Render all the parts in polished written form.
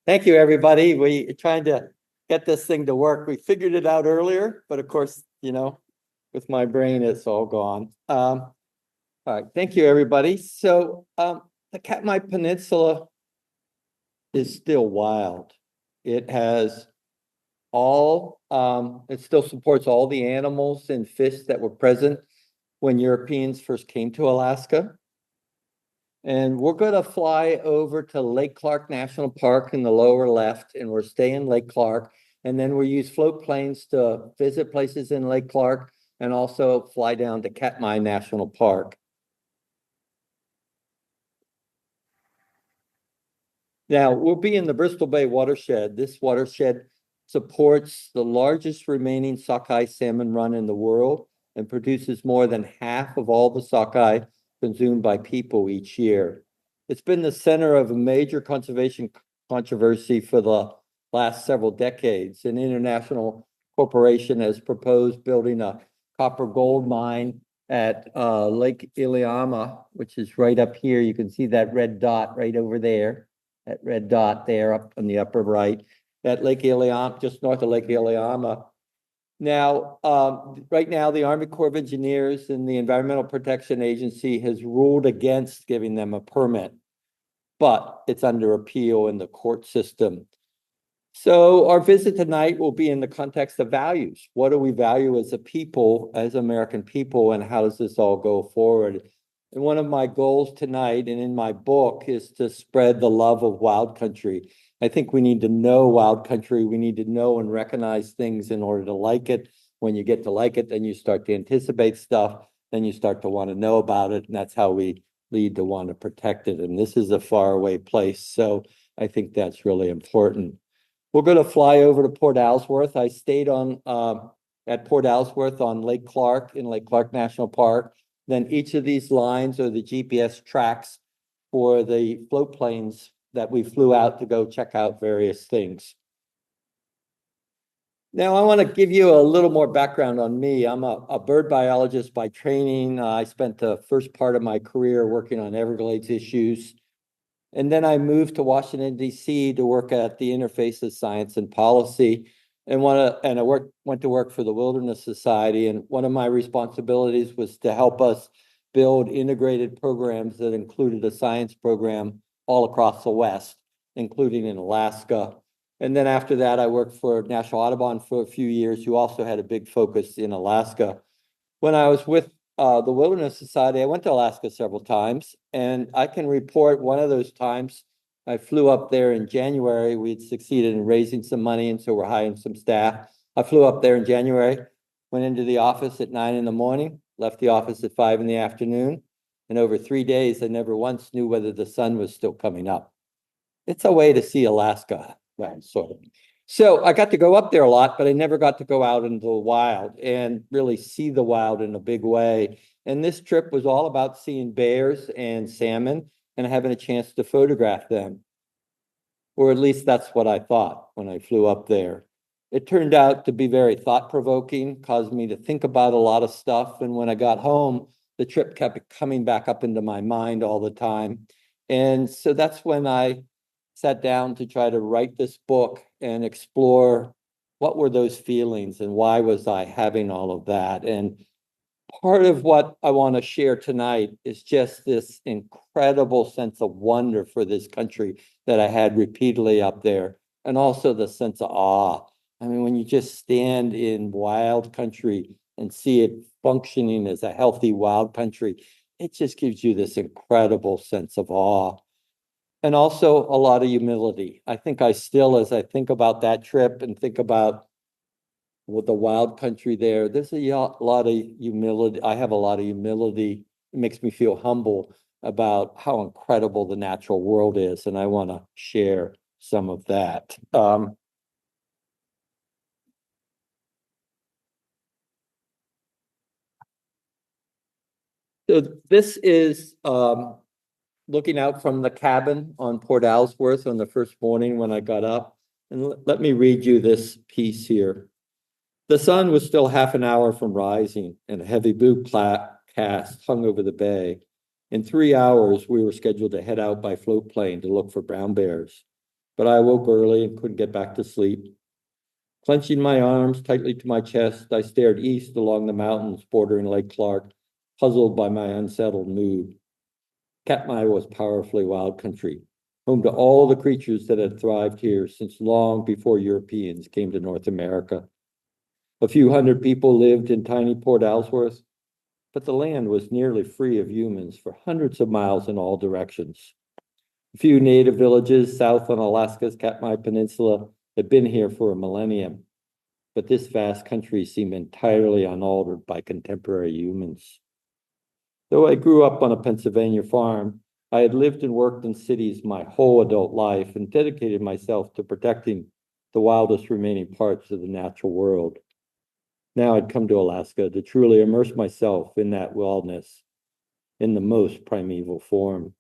Thank you, everybody. We trying to get this thing to work. We figured it out earlier, but of course, with my brain, it's all gone. All right, thank you, everybody. So, the Katmai Peninsula is still wild. It has it still supports all the animals and fish that were present when Europeans first came to Alaska. And we're going to fly over to Lake Clark National Park in the lower left, and we're staying in Lake Clark. And then we'll use float planes to visit places in Lake Clark and also fly down to Katmai National Park. Now, we'll be in the Bristol Bay watershed. This watershed supports the largest remaining sockeye salmon run in the world and produces more than half of all the sockeye consumed by people each year. It's been the center of a major conservation controversy for the last several decades. An international corporation has proposed building a copper gold mine at Lake Iliamna, which is right up here. You can see that red dot right over there, that red dot there up on the upper right, at Lake Iliamna, just north of Lake Iliamna. Now, right now, the Army Corps of Engineers and the Environmental Protection Agency has ruled against giving them a permit, but it's under appeal in the court system. So our visit tonight will be in the context of values. What do we value as a people, as American people, and how does this all go forward? And one of my goals tonight and in my book is to spread the love of wild country. I think we need to know wild country. We need to know and recognize things in order to like it. When you get to like it, then you start to anticipate stuff. Then you start to want to know about it. And that's how we lead to want to protect it. And this is a faraway place. So I think that's really important. We're going to fly over to Port Ellsworth. I stayed at Port Ellsworth on Lake Clark in Lake Clark National Park. Then each of these lines are the GPS tracks for the float planes that we flew out to go check out various things. Now, I want to give you a little more background on me. I'm a bird biologist by training. I spent the first part of my career working on Everglades issues. And then I moved to Washington, D.C. to work at the interface of science and policy. And I went to work for the Wilderness Society. And one of my responsibilities was to help us build integrated programs that included a science program all across the West, including in Alaska. And then after that, I worked for National Audubon for a few years, who also had a big focus in Alaska. When I was with the Wilderness Society, I went to Alaska several times, and I can report one of those times I flew up there in January. We had succeeded in raising some money, and so we're hiring some staff. I flew up there in January, went into the office at 9 in the morning, left the office at 5 in the afternoon. And over 3 days, I never once knew whether the sun was still coming up. It's a way to see Alaska, well, sort of. So I got to go up there a lot, but I never got to go out into the wild and really see the wild in a big way. And this trip was all about seeing bears and salmon and having a chance to photograph them. Or at least that's what I thought when I flew up there. It turned out to be very thought-provoking, caused me to think about a lot of stuff. And when I got home, the trip kept coming back up into my mind all the time. And so that's when I sat down to try to write this book and explore what were those feelings and why was I having all of that. And part of what I want to share tonight is just this incredible sense of wonder for this country that I had repeatedly up there, and also the sense of awe. I mean, when you just stand in wild country and see it functioning as a healthy wild country, it just gives you this incredible sense of awe. And also a lot of humility. I think I still, as I think about that trip and think about with the wild country there, there's a lot of humility. I have a lot of humility. It makes me feel humble about how incredible the natural world is. And I want to share some of that. So this is looking out from the cabin on Port Ellsworth on the first morning when I got up. And let me read you this piece here. The sun was still half an hour from rising, and a heavy blue cast hung over the bay. In 3 hours, we were scheduled to head out by float plane to look for brown bears. but I woke early and couldn't get back to sleep. Clenching my arms tightly to my chest, I stared east along the mountains bordering Lake Clark, puzzled by my unsettled mood. Katmai was powerfully wild country, home to all the creatures that had thrived here since long before Europeans came to North America. A few hundred people lived in tiny Port Ellsworth, but the land was nearly free of humans for hundreds of miles in all directions. A few native villages south on Alaska's Katmai Peninsula had been here for a millennium, but this vast country seemed entirely unaltered by contemporary humans. Though I grew up on a Pennsylvania farm, I had lived and worked in cities my whole adult life and dedicated myself to protecting the wildest remaining parts of the natural world. Now I'd come to Alaska to truly immerse myself in that wildness in the most primeval form.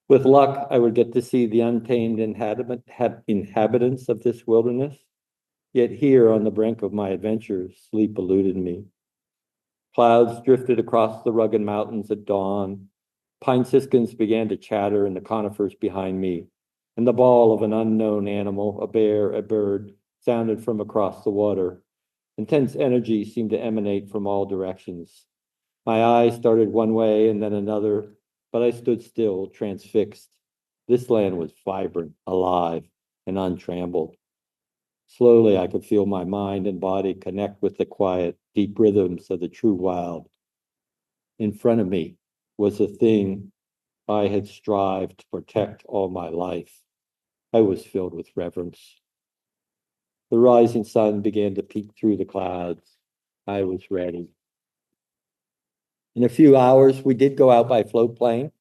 With luck, I would get to see the untamed inhabitants of this wilderness. Yet here on the brink of my adventures, sleep eluded me. Clouds drifted across the rugged mountains at dawn. Pine siskins began to chatter in the conifers behind me, and the bawl of an unknown animal, a bear, a bird, sounded from across the water. Intense energy seemed to emanate from all directions. My eyes started one way and then another, but I stood still, transfixed. This land was vibrant, alive, and untrammeled. Slowly, I could feel my mind and body connect with the quiet, deep rhythms of the true wild. In front of me was a thing I had strived to protect all my life. I was filled with reverence. The rising sun began to peek through the clouds. I was ready. In a few hours, we did go out by float plane,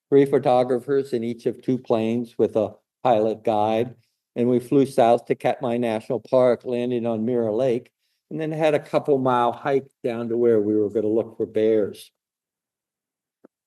3 photographers in each of 2 planes with a pilot guide. And we flew south to Katmai National Park, landing on Mirror Lake, and then had a couple-mile hike down to where we were going to look for bears.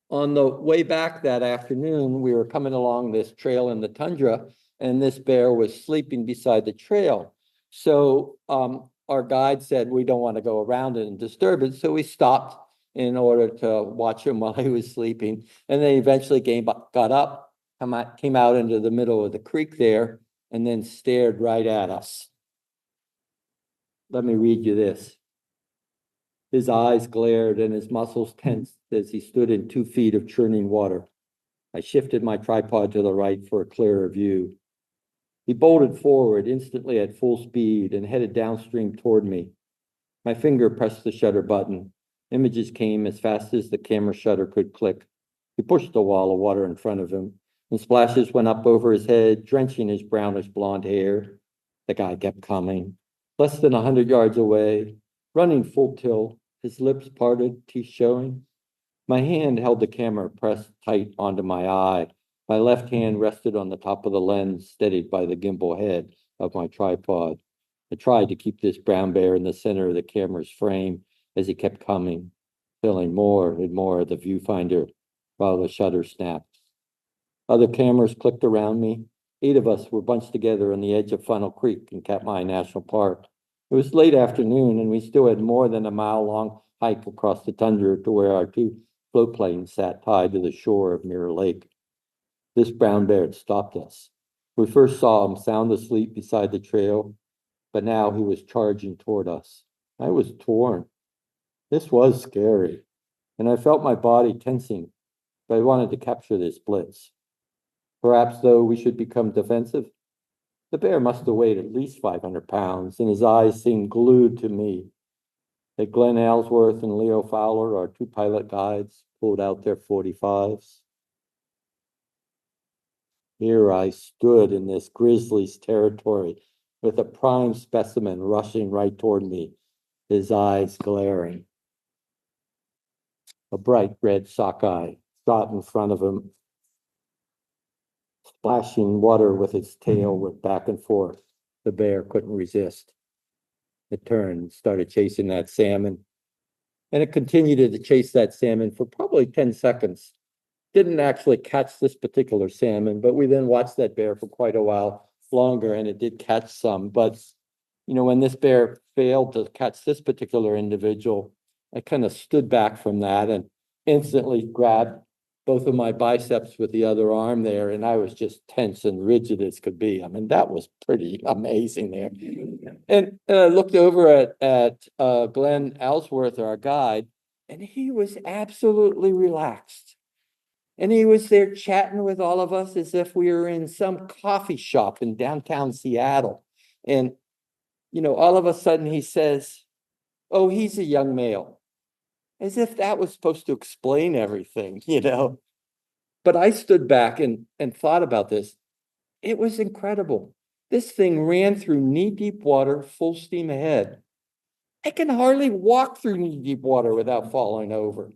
On the way back that afternoon, we were coming along this trail in the tundra, and this bear was sleeping beside the trail. So our guide said, we don't want to go around it and disturb it. So we stopped in order to watch him while he was sleeping. And then eventually got up, came out into the middle of the creek there, and then stared right at us. Let me read you this. His eyes glared and his muscles tensed as he stood in 2 feet of churning water. I shifted my tripod to the right for a clearer view. He bolted forward instantly at full speed and headed downstream toward me. My finger pressed the shutter button. Images came as fast as the camera shutter could click. He pushed a wall of water in front of him, and splashes went up over his head, drenching his brownish blonde hair. The guy kept coming. Less than 100 yards away, running full tilt, his lips parted, teeth showing. My hand held the camera pressed tight onto my eye. My left hand rested on the top of the lens, steadied by the gimbal head of my tripod. I tried to keep this brown bear in the center of the camera's frame as he kept coming, filling more and more of the viewfinder while the shutter snapped. Other cameras clicked around me. 8 of us were bunched together on the edge of Funnel Creek in Katmai National Park. It was late afternoon, and we still had more than a mile-long hike across the tundra to where our 2 float planes sat tied to the shore of Mirror Lake. This brown bear had stopped us. We first saw him sound asleep beside the trail, but now he was charging toward us. I was torn. This was scary, and I felt my body tensing, but I wanted to capture this blitz. Perhaps, though, we should become defensive. The bear must have weighed at least 500 pounds, and his eyes seemed glued to me. At Glenn Ellsworth and Leo Fowler, our 2 pilot guides, pulled out their .45s. Here I stood in this grizzly's territory with a prime specimen rushing right toward me, his eyes glaring. A bright red sockeye shot in front of him, splashing water with its tail went back and forth. The bear couldn't resist. It turned and started chasing that salmon. And it continued to chase that salmon for probably 10 seconds. Didn't actually catch this particular salmon, but we then watched that bear for quite a while longer, and it did catch some. But, when this bear failed to catch this particular individual, I kind of stood back from that and instantly grabbed both of my biceps with the other arm there, and I was just tense and rigid as could be. I mean, that was pretty amazing there. And I looked over at Glenn Ellsworth, our guide, and he was absolutely relaxed. And he was there chatting with all of us as if we were in some coffee shop in downtown Seattle. And, all of a sudden he says, "Oh, he's a young male." As if that was supposed to explain everything. But I stood back and thought about this. It was incredible. This thing ran through knee-deep water, full steam ahead. I can hardly walk through knee-deep water without falling over.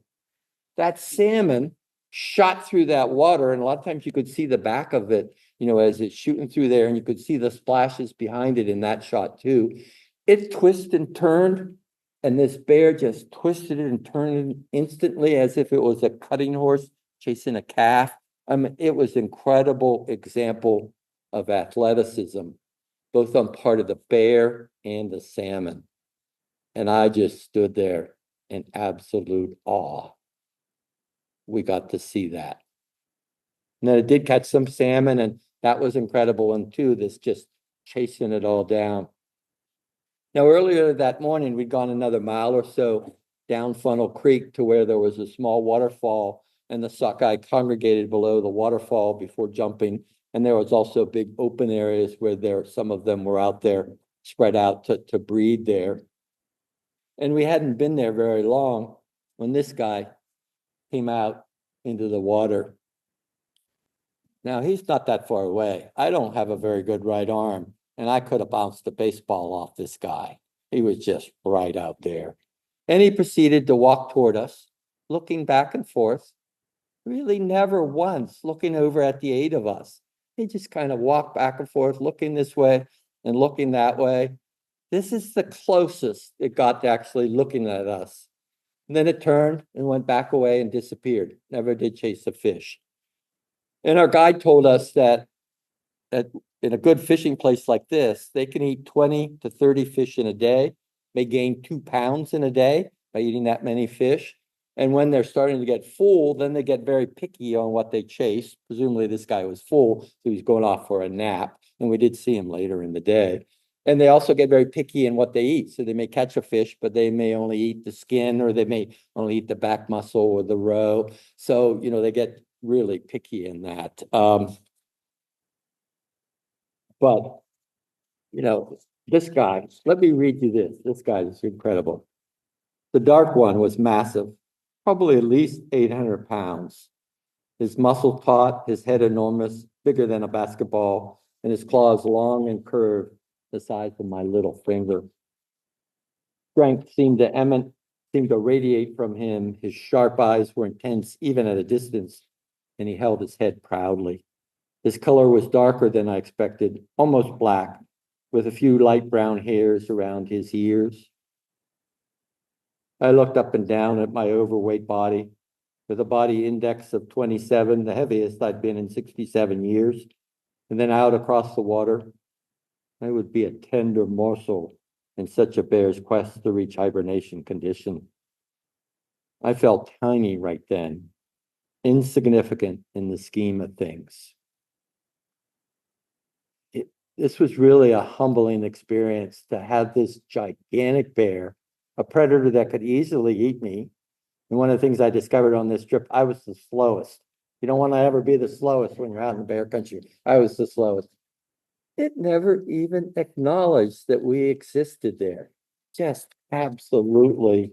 That salmon shot through that water, and a lot of times you could see the back of it, as it's shooting through there, and you could see the splashes behind it in that shot too. It twisted and turned, and this bear just twisted it and turned it instantly as if it was a cutting horse chasing a calf. I mean, it was an incredible example of athleticism, both on part of the bear and the salmon. And I just stood there in absolute awe. We got to see that. And then it did catch some salmon, and that was incredible. And too, this just chasing it all down. Now, earlier that morning, we'd gone another mile or so down Funnel Creek to where there was a small waterfall, and the sockeye congregated below the waterfall before jumping. And there was also big open areas where some of them were out there, spread out to breed there. And we hadn't been there very long when this guy came out into the water. Now, he's not that far away. I don't have a very good right arm, and I could have bounced a baseball off this guy. He was just right out there. And he proceeded to walk toward us, looking back and forth, really never once looking over at the 8 of us. He just kind of walked back and forth, looking this way and looking that way. This is the closest it got to actually looking at us. And then it turned and went back away and disappeared. Never did chase a fish. And our guide told us that in a good fishing place like this, they can eat 20 to 30 fish in a day, may gain 2 pounds in a day by eating that many fish. And when they're starting to get full, then they get very picky on what they chase. Presumably this guy was full, so he's going off for a nap. And we did see him later in the day. And they also get very picky in what they eat. So they may catch a fish, but they may only eat the skin, or they may only eat the back muscle or the roe. So, they get really picky in that. But, this guy, let me read you this. This guy is incredible. The dark one was massive, probably at least 800 pounds. His muscle taut, his head enormous, bigger than a basketball, and his claws long and curved, the size of my little finger. Strength seemed to radiate from him. His sharp eyes were intense, even at a distance, and he held his head proudly. His color was darker than I expected, almost black, with a few light brown hairs around his ears. I looked up and down at my overweight body, with a body index of 27, the heaviest I'd been in 67 years, and then out across the water. I would be a tender morsel in such a bear's quest to reach hibernation condition. I felt tiny right then, insignificant in the scheme of things. This was really a humbling experience to have this gigantic bear, a predator that could easily eat me. And one of the things I discovered on this trip, I was the slowest. You don't want to ever be the slowest when you're out in the bear country. I was the slowest. It never even acknowledged that we existed there. Just absolutely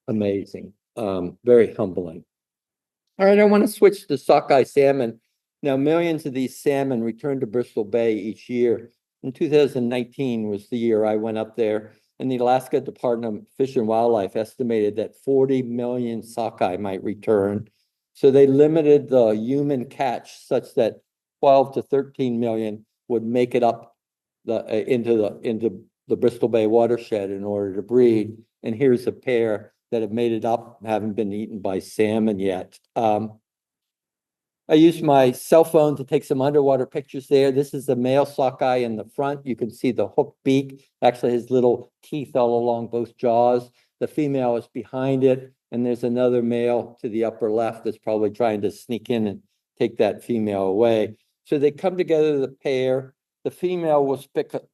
amazing. Very humbling. All right, I want to switch to sockeye salmon. Now, millions of these salmon return to Bristol Bay each year. In 2019 was the year I went up there, and the Alaska Department of Fish and Wildlife estimated that 40 million sockeye might return. So they limited the human catch such that 12 to 13 million would make it up into the Bristol Bay watershed in order to breed. And here's a pair that have made it up, haven't been eaten by salmon yet. I used my cell phone to take some underwater pictures there. This is the male sockeye in the front. You can see the hooked beak, actually his little teeth all along both jaws. The female is behind it, and there's another male to the upper left that's probably trying to sneak in and take that female away. So they come together, the pair. The female will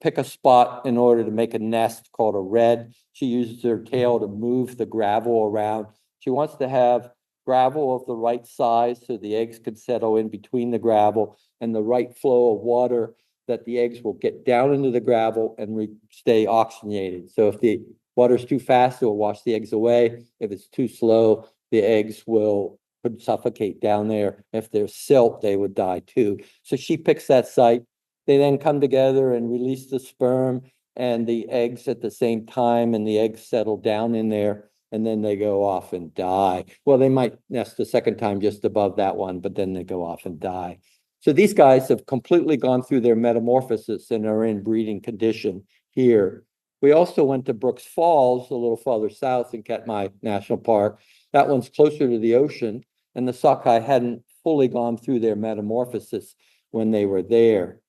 pick a spot in order to make a nest called a redd. She uses her tail to move the gravel around. She wants to have gravel of the right size so the eggs could settle in between the gravel, and the right flow of water that the eggs will get down into the gravel and stay oxygenated. So if the water's too fast, it will wash the eggs away. If it's too slow, the eggs could suffocate down there. If there's silt, they would die too. So she picks that site. They then come together and release the sperm and the eggs at the same time, and the eggs settle down in there, and then they go off and die. Well, they might nest a second time just above that one, but then they go off and die. So these guys have completely gone through their metamorphosis and are in breeding condition here. We also went to Brooks Falls, a little farther south in Katmai National Park. That one's closer to the ocean, and the sockeye hadn't fully gone through their metamorphosis when they were there.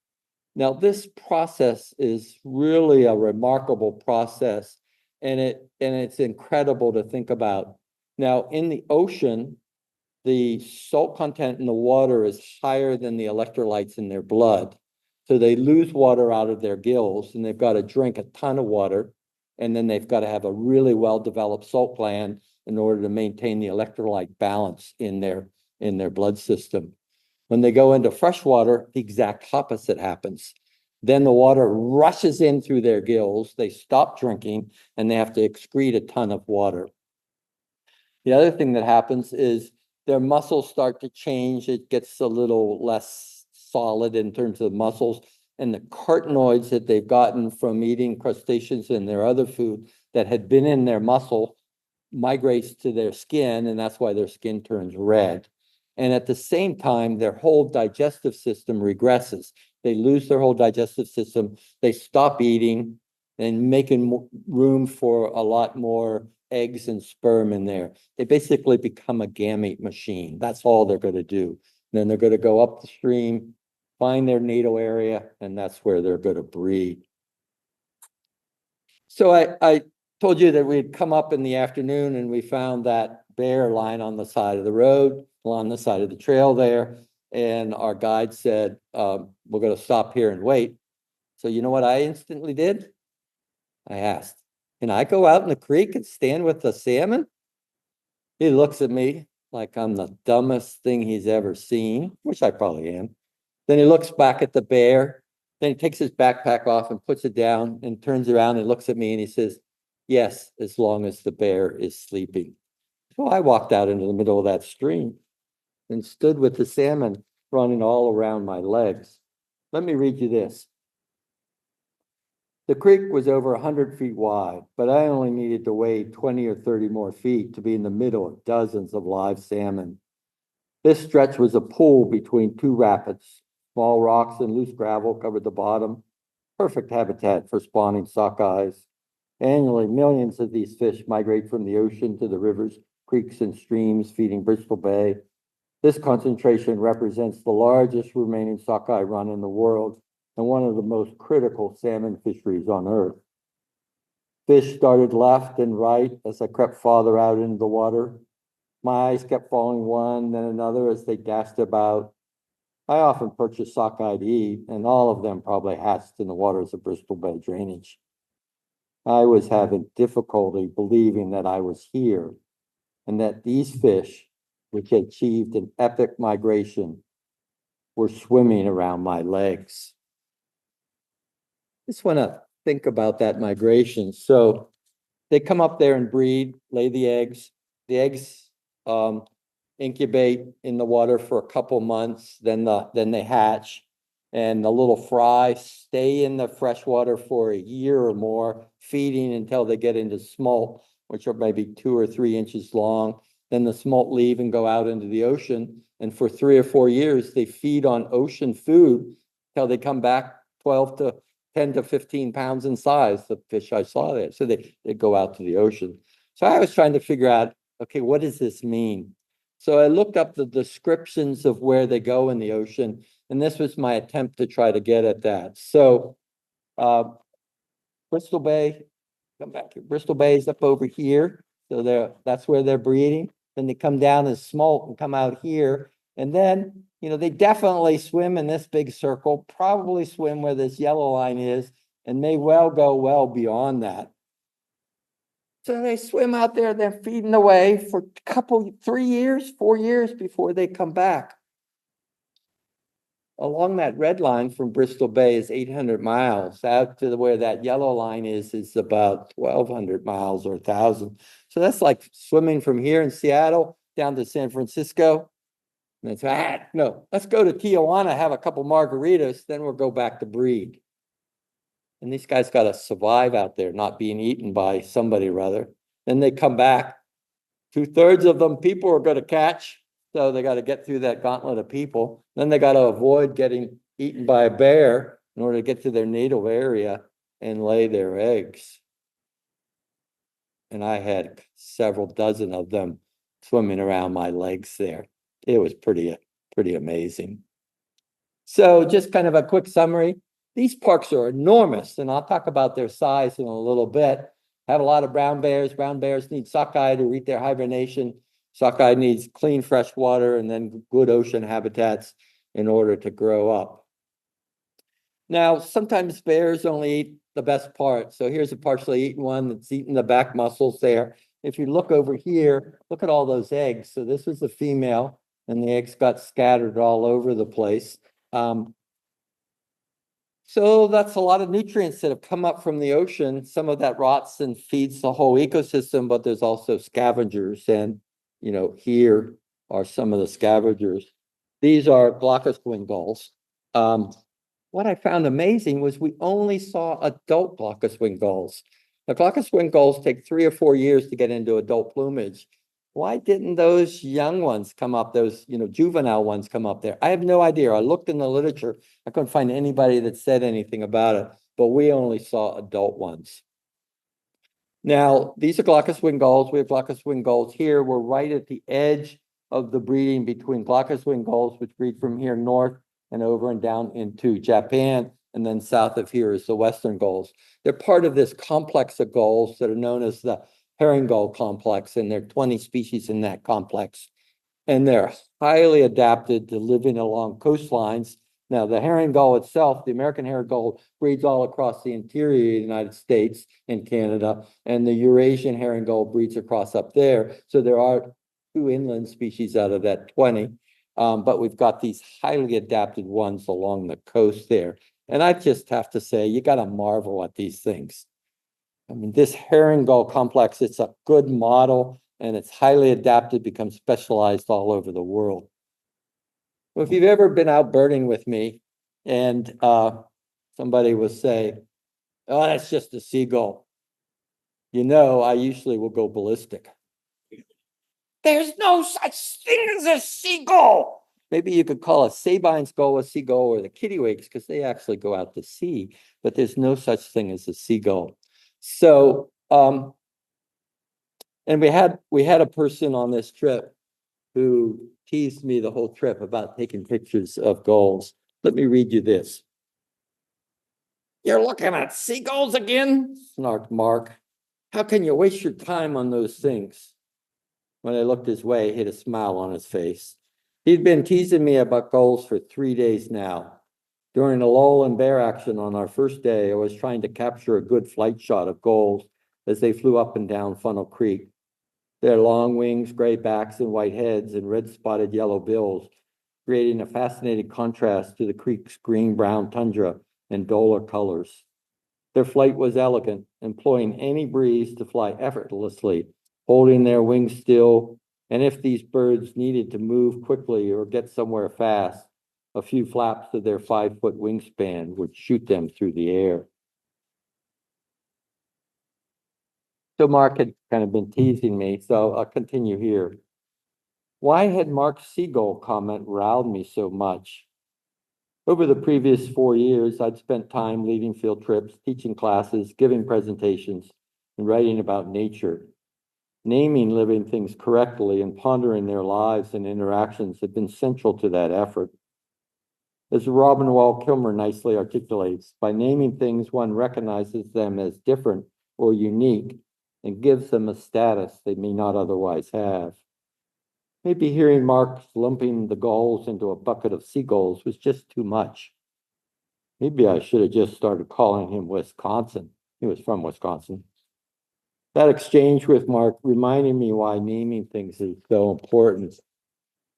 Now, this process is really a remarkable process, and it's incredible to think about. Now, in the ocean, the salt content in the water is higher than the electrolytes in their blood. So they lose water out of their gills, and they've got to drink a ton of water, and then they've got to have a really well-developed salt gland in order to maintain the electrolyte balance in their blood system. When they go into freshwater, the exact opposite happens. Then the water rushes in through their gills, they stop drinking, and they have to excrete a ton of water. The other thing that happens is their muscles start to change. It gets a little less solid in terms of muscles, and the carotenoids that they've gotten from eating crustaceans and their other food that had been in their muscle migrates to their skin, and that's why their skin turns red. And at the same time, their whole digestive system regresses. They lose their whole digestive system. They stop eating and making room for a lot more eggs and sperm in there. They basically become a gamete machine. That's all they're going to do. And then they're going to go up the stream, find their natal area, and that's where they're going to breed. So I told you that we'd come up in the afternoon and we found that bear lying on the side of the road, along the side of the trail there. And our guide said, we're going to stop here and wait. So you know what I instantly did? I asked, can I go out in the creek and stand with the salmon? He looks at me like I'm the dumbest thing he's ever seen, which I probably am. Then he looks back at the bear. Then he takes his backpack off and puts it down and turns around and looks at me and he says, yes, as long as the bear is sleeping. So I walked out into the middle of that stream and stood with the salmon running all around my legs. Let me read you this. The creek was over 100 feet wide, but I only needed to wade 20 or 30 more feet to be in the middle of dozens of live salmon. This stretch was a pool between two rapids. Small rocks and loose gravel covered the bottom. Perfect habitat for spawning sockeyes. Annually, millions of these fish migrate from the ocean to the rivers, creeks, and streams feeding Bristol Bay. This concentration represents the largest remaining sockeye run in the world and one of the most critical salmon fisheries on Earth. Fish started left and right as I crept farther out into the water. My eyes kept following one, then another as they dashed about. I often purchased sockeye to eat, and all of them probably hatched in the waters of Bristol Bay drainage. I was having difficulty believing that I was here and that these fish, which had achieved an epic migration, were swimming around my legs. Just want to think about that migration. So they come up there and breed, lay the eggs. The eggs incubate in the water for a couple months, then they hatch, and the little fry stay in the fresh water for a year or more, feeding until they get into smolt, which are maybe 2 or 3 inches long. Then the smolt leave and go out into the ocean, and for 3 or 4 years they feed on ocean food until they come back 10 to 15 pounds in size, the fish I saw there. So they go out to the ocean. So I was trying to figure out, okay, what does this mean? So I looked up the descriptions of where they go in the ocean, and this was my attempt to try to get at that. So Bristol Bay, come back here. Bristol Bay is up over here. So that's where they're breeding. Then they come down and smolt and come out here. And then, they definitely swim in this big circle, probably swim where this yellow line is, and may well go well beyond that. So they swim out there, they're feeding away for 3 years, 4 years before they come back. Along that red line from Bristol Bay is 800 miles. Out to where that yellow line is about 1,200 miles or 1,000. So that's like swimming from here in Seattle down to San Francisco. And it's, no, let's go to Tijuana, have a couple margaritas, then we'll go back to breed. And these guys got to survive out there, not being eaten by somebody rather. Then they come back. 2/3 of them people are going to catch. So they got to get through that gauntlet of people. Then they got to avoid getting eaten by a bear in order to get to their native area and lay their eggs. And I had several dozen of them swimming around my legs there. It was pretty amazing. So just kind of a quick summary. These parks are enormous, and I'll talk about their size in a little bit. Have a lot of brown bears. Brown bears need sockeye to reach their hibernation. Sockeye needs clean, fresh water and then good ocean habitats in order to grow up. Now, sometimes bears only eat the best part. So here's a partially eaten one that's eating the back muscles there. If you look over here, look at all those eggs. So this was the female, and the eggs got scattered all over the place. So that's a lot of nutrients that have come up from the ocean. Some of that rots and feeds the whole ecosystem, but there's also scavengers. And, here are some of the scavengers. These are glaucous-winged gulls. What I found amazing was we only saw adult glaucous-winged gulls. The glaucous-winged gulls take 3 or 4 years to get into adult plumage. Why didn't those young ones come up, those, juvenile ones come up there? I have no idea. I looked in the literature. I couldn't find anybody that said anything about it, but we only saw adult ones. Now, these are glaucous-winged gulls. We have glaucous-winged gulls here. We're right at the edge of the breeding between glaucous-winged gulls, which breed from here north and over and down into Japan. And then south of here is the western gulls. They're part of this complex of gulls that are known as the herring gull complex, and there are 20 species in that complex. And they're highly adapted to living along coastlines. Now, the herring gull itself, the American herring gull, breeds all across the interior of the United States and Canada, and the Eurasian herring gull breeds across up there. So there are 2 inland species out of that 20, but we've got these highly adapted ones along the coast there. And I just have to say, you got to marvel at these things. I mean, this herring gull complex, it's a good model, and it's highly adapted, becomes specialized all over the world. Well, if you've ever been out birding with me and somebody will say, oh, that's just a seagull, I usually will go ballistic. There's no such thing as a seagull. Maybe you could call a Sabine's gull a seagull, or the kittiwakes, because they actually go out to sea, but there's no such thing as a seagull. So, and we had a person on this trip who teased me the whole trip about taking pictures of gulls. Let me read you this. You're looking at seagulls again? Snarked Mark. How can you waste your time on those things? When I looked his way, he had a smile on his face. He'd been teasing me about gulls for 3 days now. During a lull in bear action on our first day, I was trying to capture a good flight shot of gulls as they flew up and down Funnel Creek. Their long wings, gray backs, and white heads, and red-spotted yellow bills, creating a fascinating contrast to the creek's green-brown tundra and duller colors. Their flight was elegant, employing any breeze to fly effortlessly, holding their wings still, and if these birds needed to move quickly or get somewhere fast, a few flaps of their 5-foot wingspan would shoot them through the air. So Mark had kind of been teasing me, so I'll continue here. Why had Mark's seagull comment riled me so much? Over the previous 4 years, I'd spent time leading field trips, teaching classes, giving presentations, and writing about nature. Naming living things correctly and pondering their lives and interactions had been central to that effort. As Robin Wall Kilmer nicely articulates, by naming things, one recognizes them as different or unique, and gives them a status they may not otherwise have. Maybe hearing Mark lumping the gulls into a bucket of seagulls was just too much. Maybe I should have just started calling him Wisconsin. He was from Wisconsin. That exchange with Mark reminded me why naming things is so important.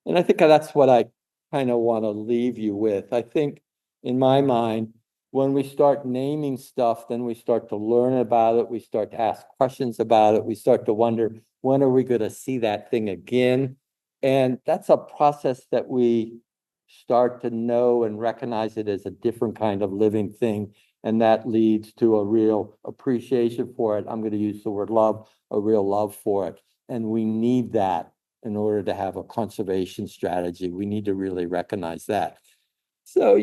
And I think that's what I kind of want to leave you with. I think in my mind, when we start naming stuff, then we start to learn about it. We start to ask questions about it. We start to wonder, when are we going to see that thing again? And that's a process that we start to know and recognize it as a different kind of living thing. And that leads to a real appreciation for it. I'm going to use the word love, a real love for it. And we need that in order to have a conservation strategy. We need to really recognize that. So,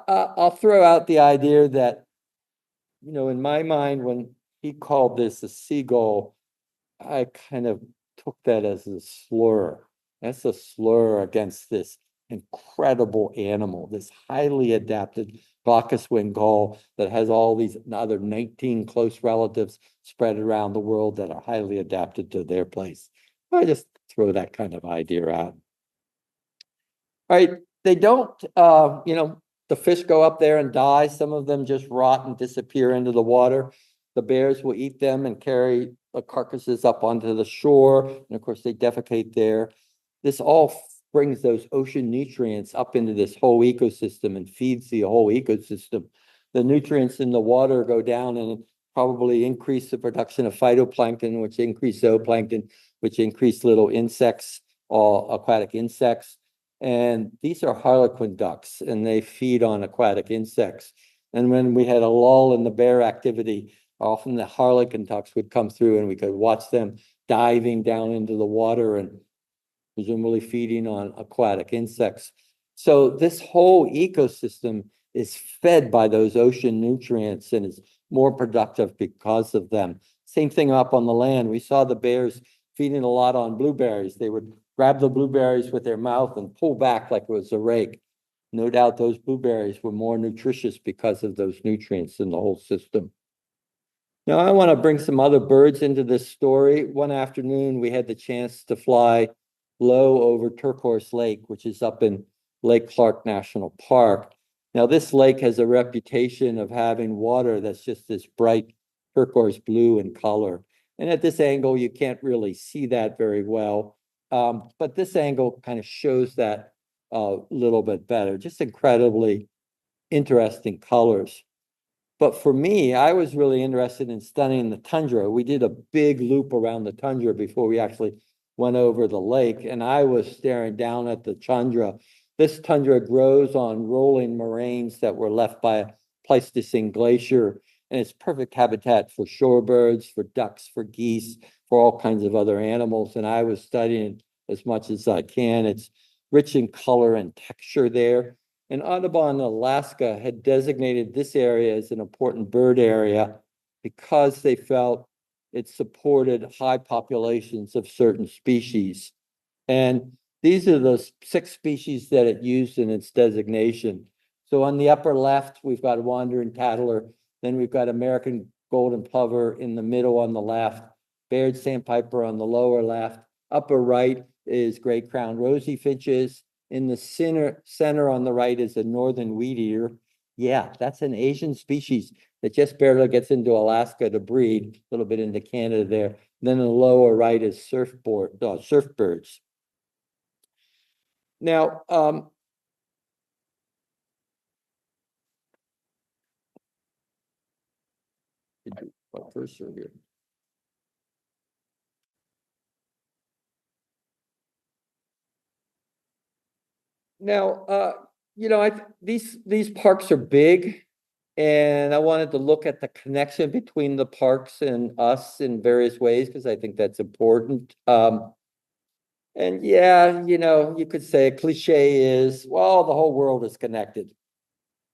I'll throw out the idea that, in my mind, when he called this a seagull, I kind of took that as a slur. That's a slur against this incredible animal, this highly adapted glaucous-winged gull that has all these other 19 close relatives spread around the world that are highly adapted to their place. I just throw that kind of idea out. All right, they don't, the fish go up there and die. Some of them just rot and disappear into the water. The bears will eat them and carry the carcasses up onto the shore. And of course, they defecate there. This all brings those ocean nutrients up into this whole ecosystem and feeds the whole ecosystem. The nutrients in the water go down and probably increase the production of phytoplankton, which increase zooplankton, which increase little insects, or aquatic insects. And these are harlequin ducks, and they feed on aquatic insects. And when we had a lull in the bear activity, often the harlequin ducks would come through and we could watch them diving down into the water and presumably feeding on aquatic insects. So this whole ecosystem is fed by those ocean nutrients and is more productive because of them. Same thing up on the land. We saw the bears feeding a lot on blueberries. They would grab the blueberries with their mouth and pull back like it was a rake. No doubt those blueberries were more nutritious because of those nutrients in the whole system. Now, I want to bring some other birds into this story. One afternoon, we had the chance to fly low over Turquoise Lake, which is up in Lake Clark National Park. Now, this lake has a reputation of having water that's just this bright turquoise blue in color. And at this angle, you can't really see that very well. But this angle kind of shows that a little bit better. Just incredibly interesting colors. But for me, I was really interested in studying the tundra. We did a big loop around the tundra before we actually went over the lake, and I was staring down at the tundra. This tundra grows on rolling moraines that were left by a Pleistocene glacier, and it's perfect habitat for shorebirds, for ducks, for geese, for all kinds of other animals. And I was studying as much as I can. It's rich in color and texture there. And Audubon, Alaska, had designated this area as an important bird area because they felt it supported high populations of certain species. And these are the 6 species that it used in its designation. So on the upper left, we've got wandering tattler. Then we've got American golden plover in the middle on the left, Baird sandpiper on the lower left. Upper right is gray-crowned rosy finches. In the center on the right is a northern wheat eater. Yeah, that's an Asian species that just barely gets into Alaska to breed, a little bit into Canada there. Then in the lower right is surf birds. Now, cursor here. Now, these parks are big, and I wanted to look at the connection between the parks and us in various ways because I think that's important. And yeah, you could say a cliche is, well, the whole world is connected.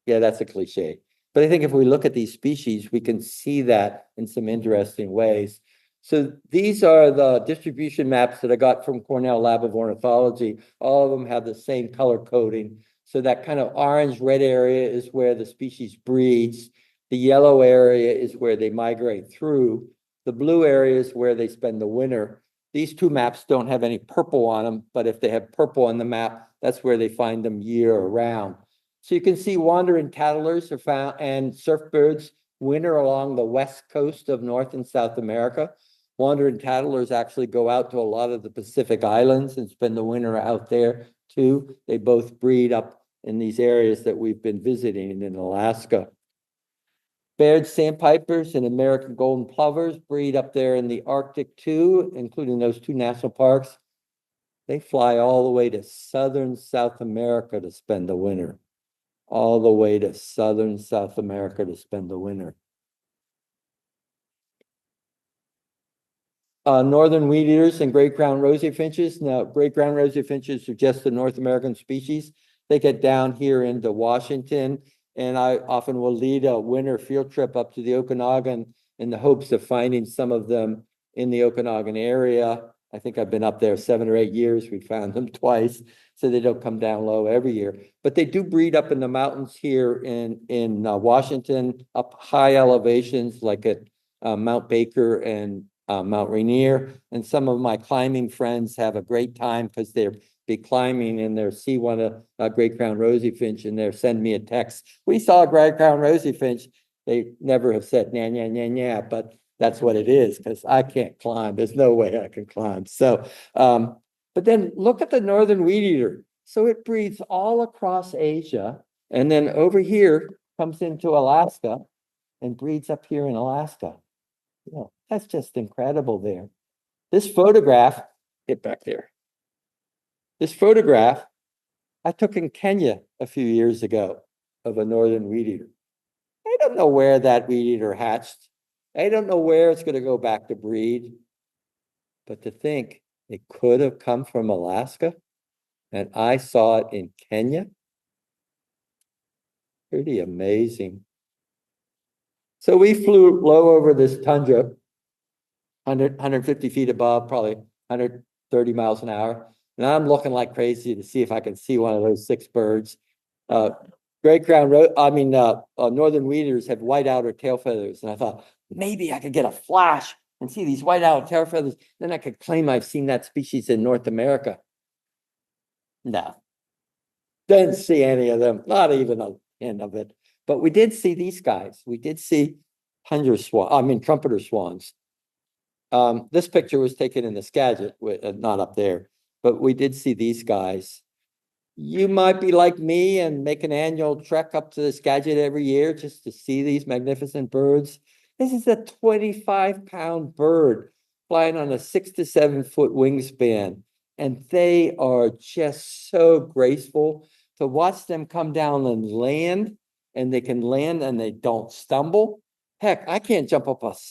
Yeah, that's a cliche. But I think if we look at these species, we can see that in some interesting ways. So these are the distribution maps that I got from Cornell Lab of Ornithology. All of them have the same color coding. So that kind of orange-red area is where the species breeds. The yellow area is where they migrate through. The blue area is where they spend the winter. These two maps don't have any purple on them, but if they have purple on the map, that's where they find them year round. So you can see wandering tattlers are found and surfbirds winter along the west coast of North and South America. Wandering tattlers actually go out to a lot of the Pacific Islands and spend the winter out there too. They both breed up in these areas that we've been visiting in Alaska. Baird sandpipers and American golden plovers breed up there in the Arctic too, including those two national parks. They fly all the way to southern South America to spend the winter. All the way to southern South America to spend the winter. Northern wheat eaters and great crowned rosy finches. Now, great crowned rosy finches are just a North American species. They get down here into Washington, and I often will lead a winter field trip up to the Okanagan in the hopes of finding some of them in the Okanagan area. I think I've been up there 7 or 8 years. We found them twice, so they don't come down low every year. But they do breed up in the mountains here in Washington, up high elevations like at Mount Baker and Mount Rainier. And some of my climbing friends have a great time because they're be climbing and they'll see a great crowned rosy finch and they'll send me a text. We saw a great crowned rosy finch. They never have said, nah, nah, nah, nah, but that's what it is because I can't climb. There's no way I can climb. So, but then look at the northern weed eater. So it breeds all across Asia and then over here comes into Alaska and breeds up here in Alaska. Yeah, that's just incredible there. This photograph, get back there. This photograph I took in Kenya a few years ago of a northern weed eater. I don't know where that weed eater hatched. I don't know where it's going to go back to breed. But to think it could have come from Alaska and I saw it in Kenya. Pretty amazing. So we flew low over this tundra, 150 feet above, probably 130 miles an hour. And I'm looking like crazy to see if I can see one of those 6 birds. Great crowned, northern weed eaters have white outer tail feathers. And I thought, maybe I could get a flash and see these white outer tail feathers. Then I could claim I've seen that species in North America. No, didn't see any of them, not even a hint of it. But we did see these guys. We did see trumpeter swans. This picture was taken in the Skagit, not up there, but we did see these guys. You might be like me and make an annual trek up to the Skagit every year just to see these magnificent birds. This is a 25-pound bird flying on a 6 to 7 foot wingspan, and they are just so graceful to watch them come down and land, and they can land and they don't stumble. Heck, I can't jump up off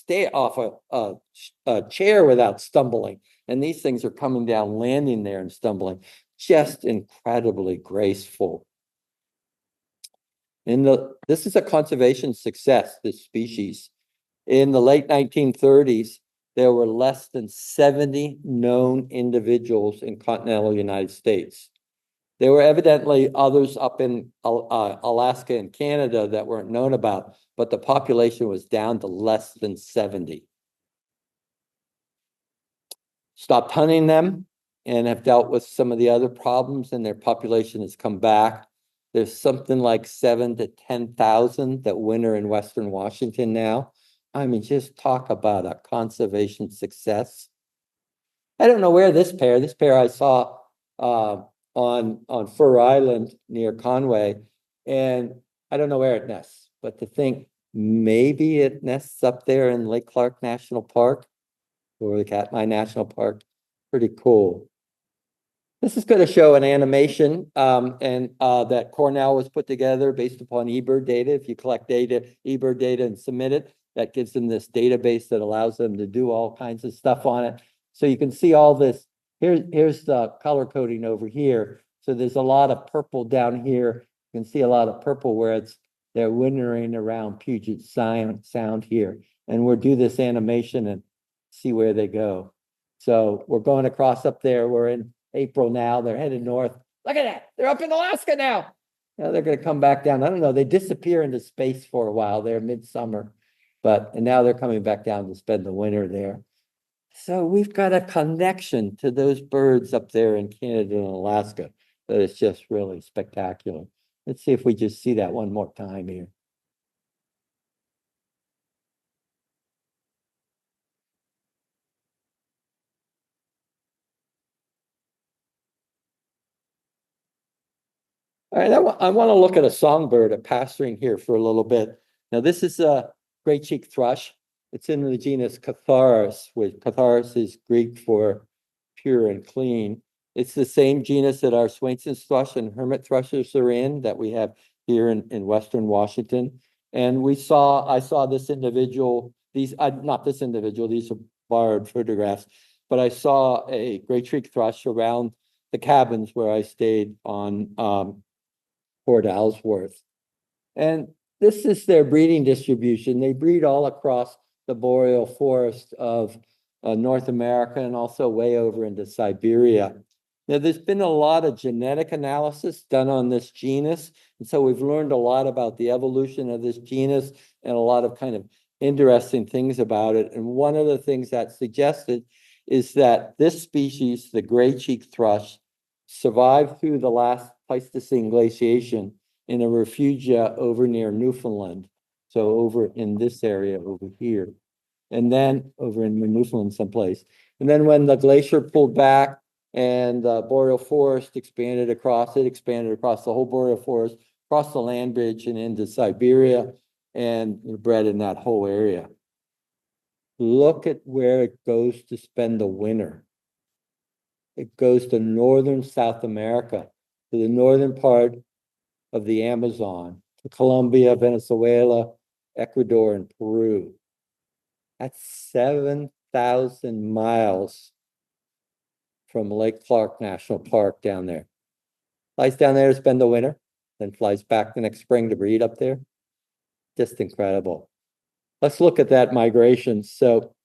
a chair without stumbling. And these things are coming down, landing there and stumbling. Just incredibly graceful. This is a conservation success, this species. In the late 1930s, there were less than 70 known individuals in continental United States. There were evidently others up in Alaska and Canada that weren't known about, but the population was down to less than 70. Stopped hunting them and have dealt with some of the other problems, and their population has come back. There's something like 7,000 to 10,000 that winter in Western Washington now. I mean, just talk about a conservation success. I don't know where this pair I saw on Fur Island near Conway, and I don't know where it nests, but to think maybe it nests up there in Lake Clark National Park or the Katmai National Park. Pretty cool. This is going to show an animation that Cornell was put together based upon eBird data. If you collect eBird data and submit it, that gives them this database that allows them to do all kinds of stuff on it. So you can see all this. Here's the color coding over here. So there's a lot of purple down here. You can see a lot of purple where they're wintering around Puget Sound here. And we'll do this animation and see where they go. So we're going across up there. We're in April now. They're headed north. Look at that. They're up in Alaska now. Now they're going to come back down. I don't know. They disappear into space for a while. They're midsummer. and now they're coming back down to spend the winter there. So we've got a connection to those birds up there in Canada and Alaska that is just really spectacular. Let's see if we just see that one more time here. All right, I want to look at a songbird, a pasturing here for a little bit. Now, this is a great cheek thrush. It's in the genus Catharus, which Catharus is Greek for pure and clean. It's the same genus that our Swainson's thrush and hermit thrushes are in that we have here in Western Washington. And I saw this individual, not this individual, these are borrowed photographs, but I saw a great cheek thrush around the cabins where I stayed on Port Ellsworth. And this is their breeding distribution. They breed all across the boreal forest of North America and also way over into Siberia. Now, there's been a lot of genetic analysis done on this genus. And so we've learned a lot about the evolution of this genus and a lot of kind of interesting things about it. And one of the things that's suggested is that this species, the gray-cheeked thrush, survived through the last Pleistocene glaciation in a refugia over near Newfoundland. So over in this area over here. And then over in Newfoundland someplace. And then when the glacier pulled back and the boreal forest expanded across the whole boreal forest, across the land bridge and into Siberia, and bred in that whole area. Look at where it goes to spend the winter. It goes to northern South America, to the northern part of the Amazon, to Colombia, Venezuela, Ecuador, and Peru. That's 7,000 miles from Lake Clark National Park down there. Flies down there to spend the winter, then flies back the next spring to breed up there. Just incredible. Let's look at that migration. So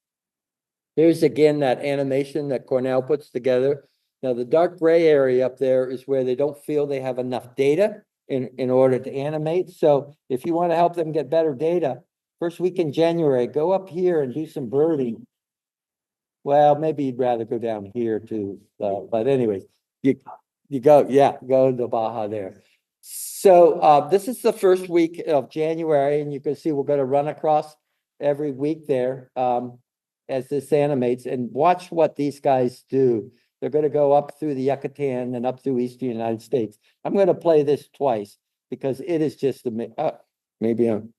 here's again that animation that Cornell puts together. Now, the dark gray area up there is where they don't feel they have enough data in order to animate. So if you want to help them get better data, first week in January, go up here and do some birding. Well, maybe you'd rather go down here too. But anyways, you go to Baja there. So this is the first week of January, and you can see we're going to run across every week there as this animates, and watch what these guys do. They're going to go up through the Yucatan and up through eastern United States. I'm going to play this twice because it is just amazing. Maybe I'm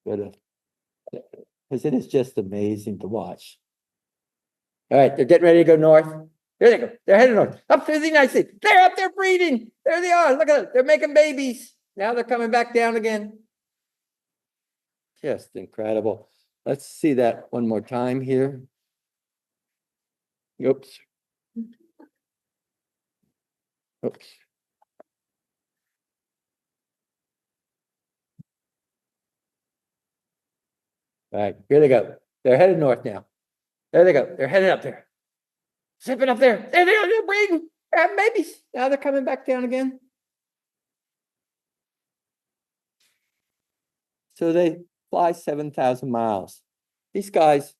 going to, because it is just amazing to watch. All right, they're getting ready to go north. Here they go. They're heading north, up through the United States. They're up there breeding. There they are. Look at it. They're making babies. Now they're coming back down again. Just incredible. Let's see that one more time here. Oops. Oops. All right, here they go. They're headed north now. There they go. They're headed up there. Zipping up there. There they are. They're breeding. They're having babies. Now they're coming back down again. So they fly 7,000 miles. These guys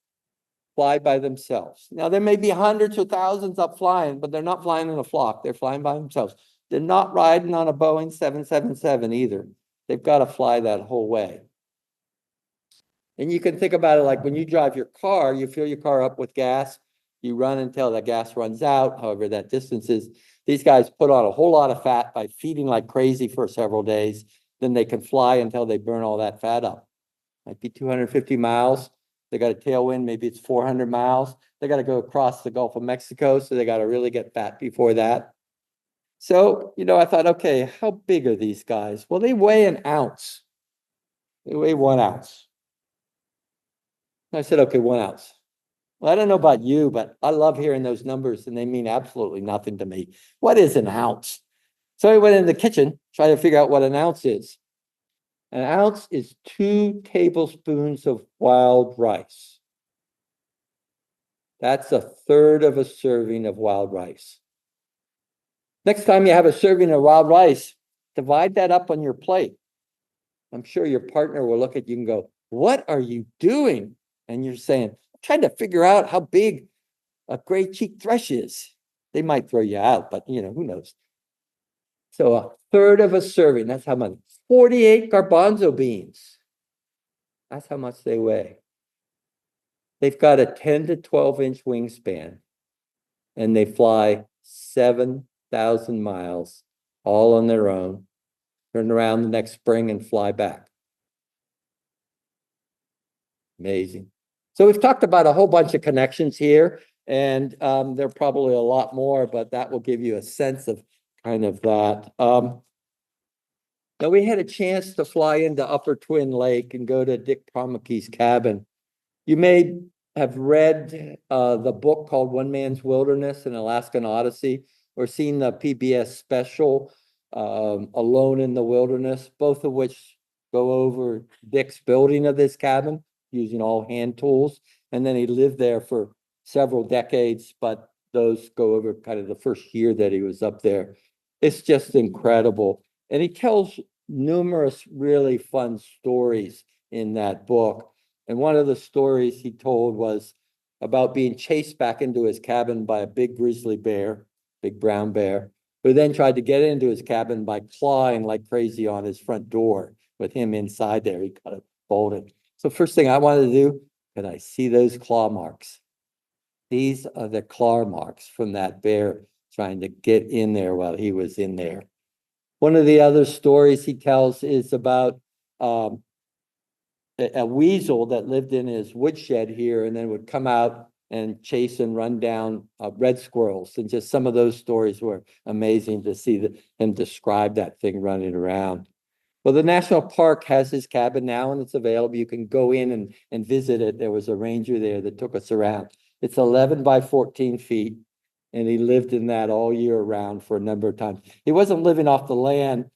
fly by themselves. Now, there may be hundreds or thousands up flying, but they're not flying in a flock. They're flying by themselves. They're not riding on a Boeing 777 either. They've got to fly that whole way. And you can think about it like when you drive your car, you fill your car up with gas, you run until the gas runs out, however that distance is. These guys put on a whole lot of fat by feeding like crazy for several days. Then they can fly until they burn all that fat up. Might be 250 miles. They got a tailwind, maybe it's 400 miles. They got to go across the Gulf of Mexico, so they got to really get fat before that. So, I thought, okay, how big are these guys? Well, they weigh an ounce. They weigh 1 ounce. I said, okay, 1 ounce. Well, I don't know about you, but I love hearing those numbers, and they mean absolutely nothing to me. What is an ounce? So I went in the kitchen, trying to figure out what an ounce is. An ounce is 2 tablespoons of wild rice. That's a third of a serving of wild rice. Next time you have a serving of wild rice, divide that up on your plate. I'm sure your partner will look at you and go, what are you doing? And you're saying, I'm trying to figure out how big a gray cheek thrush is. They might throw you out, but who knows? So a third of a serving, that's how much? 48 garbanzo beans. That's how much they weigh. They've got a 10 to 12 inch wingspan and they fly 7,000 miles all on their own, turn around the next spring and fly back. Amazing. So we've talked about a whole bunch of connections here, and there are probably a lot more, but that will give you a sense of kind of that. Now we had a chance to fly into Upper Twin Lake and go to Dick Promuke's cabin. You may have read the book called One Man's Wilderness, An Alaskan Odyssey, or seen the PBS special, Alone in the Wilderness, both of which go over Dick's building of this cabin using all hand tools. And then he lived there for several decades, but those go over kind of the first year that he was up there. It's just incredible. And he tells numerous really fun stories in that book. And one of the stories he told was about being chased back into his cabin by a big grizzly bear, big brown bear, who then tried to get into his cabin by clawing like crazy on his front door with him inside there. He got it bolted. So first thing I wanted to do, can I see those claw marks? These are the claw marks from that bear trying to get in there while he was in there. One of the other stories he tells is about a weasel that lived in his woodshed here and then would come out and chase and run down red squirrels. And just some of those stories were amazing to see him describe that thing running around. Well, the national park has his cabin now and it's available. You can go in and visit it. There was a ranger there that took us around. It's 11 by 14 feet. And he lived in that all year round for a number of times. He wasn't living off the land.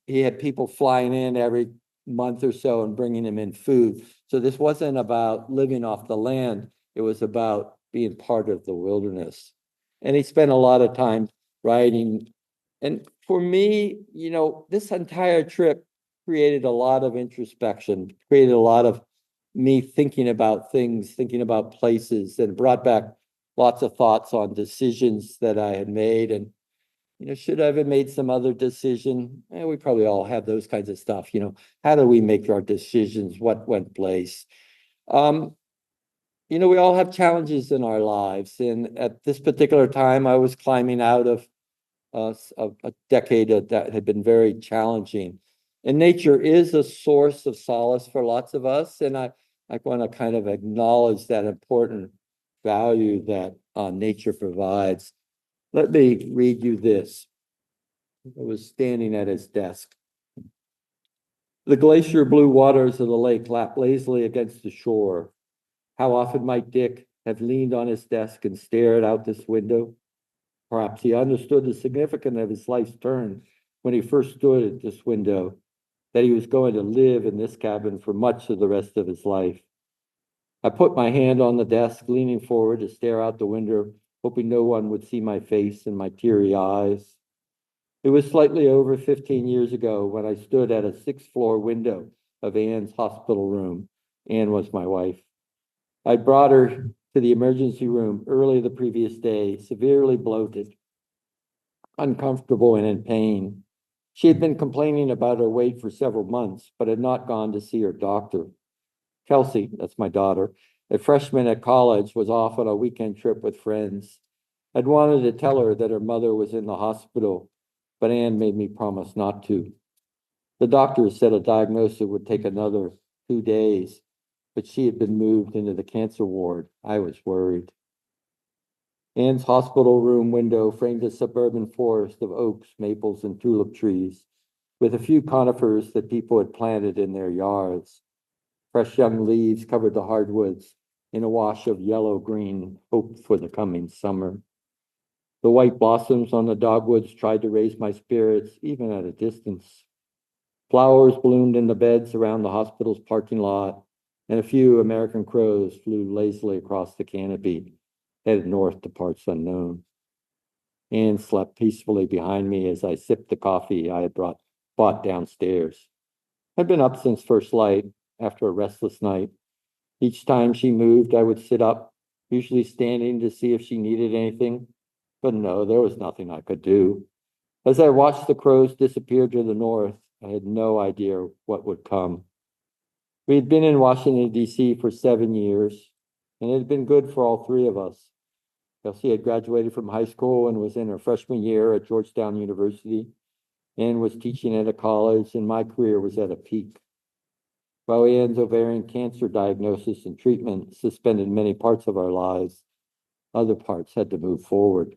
He had people flying in every month or so and bringing him in food. So this wasn't about living off the land. It was about being part of the wilderness. And he spent a lot of time writing. And for me, this entire trip created a lot of introspection, created a lot of me thinking about things, thinking about places, and brought back lots of thoughts on decisions that I had made. And, should I have made some other decision? We probably all have those kinds of stuff. How do we make our decisions? What went place? We all have challenges in our lives. And at this particular time, I was climbing out of a decade that had been very challenging. And nature is a source of solace for lots of us. And I want to kind of acknowledge that important value that nature provides. Let me read you this. I was standing at his desk. The glacier blue waters of the lake lap lazily against the shore. How often might Dick have leaned on his desk and stared out this window? Perhaps he understood the significance of his life's turn when he first stood at this window, that he was going to live in this cabin for much of the rest of his life. I put my hand on the desk, leaning forward to stare out the window, hoping no one would see my face and my teary eyes. It was slightly over 15 years ago when I stood at a sixth-floor window of Anne's hospital room. Anne was my wife. I brought her to the emergency room early the previous day, severely bloated, uncomfortable and in pain. She had been complaining about her weight for several months, but had not gone to see her doctor. Kelsey, that's my daughter, a freshman at college, was off on a weekend trip with friends. I'd wanted to tell her that her mother was in the hospital, but Anne made me promise not to. The doctor said a diagnosis would take another 2 days, but she had been moved into the cancer ward. I was worried. Anne's hospital room window framed a suburban forest of oaks, maples, and tulip trees, with a few conifers that people had planted in their yards. Fresh young leaves covered the hardwoods in a wash of yellow-green hope for the coming summer. The white blossoms on the dogwoods tried to raise my spirits, even at a distance. Flowers bloomed in the beds around the hospital's parking lot, and a few American crows flew lazily across the canopy, headed north to parts unknown. Anne slept peacefully behind me as I sipped the coffee I had bought downstairs. I'd been up since first light, after a restless night. Each time she moved, I would sit up, usually standing to see if she needed anything. But no, there was nothing I could do. As I watched the crows disappear to the north, I had no idea what would come. We had been in Washington, D.C. for 7 years, and it had been good for all three of us. Kelsey had graduated from high school and was in her freshman year at Georgetown University and was teaching at a college, and my career was at a peak. While Anne's ovarian cancer diagnosis and treatment suspended many parts of our lives, other parts had to move forward.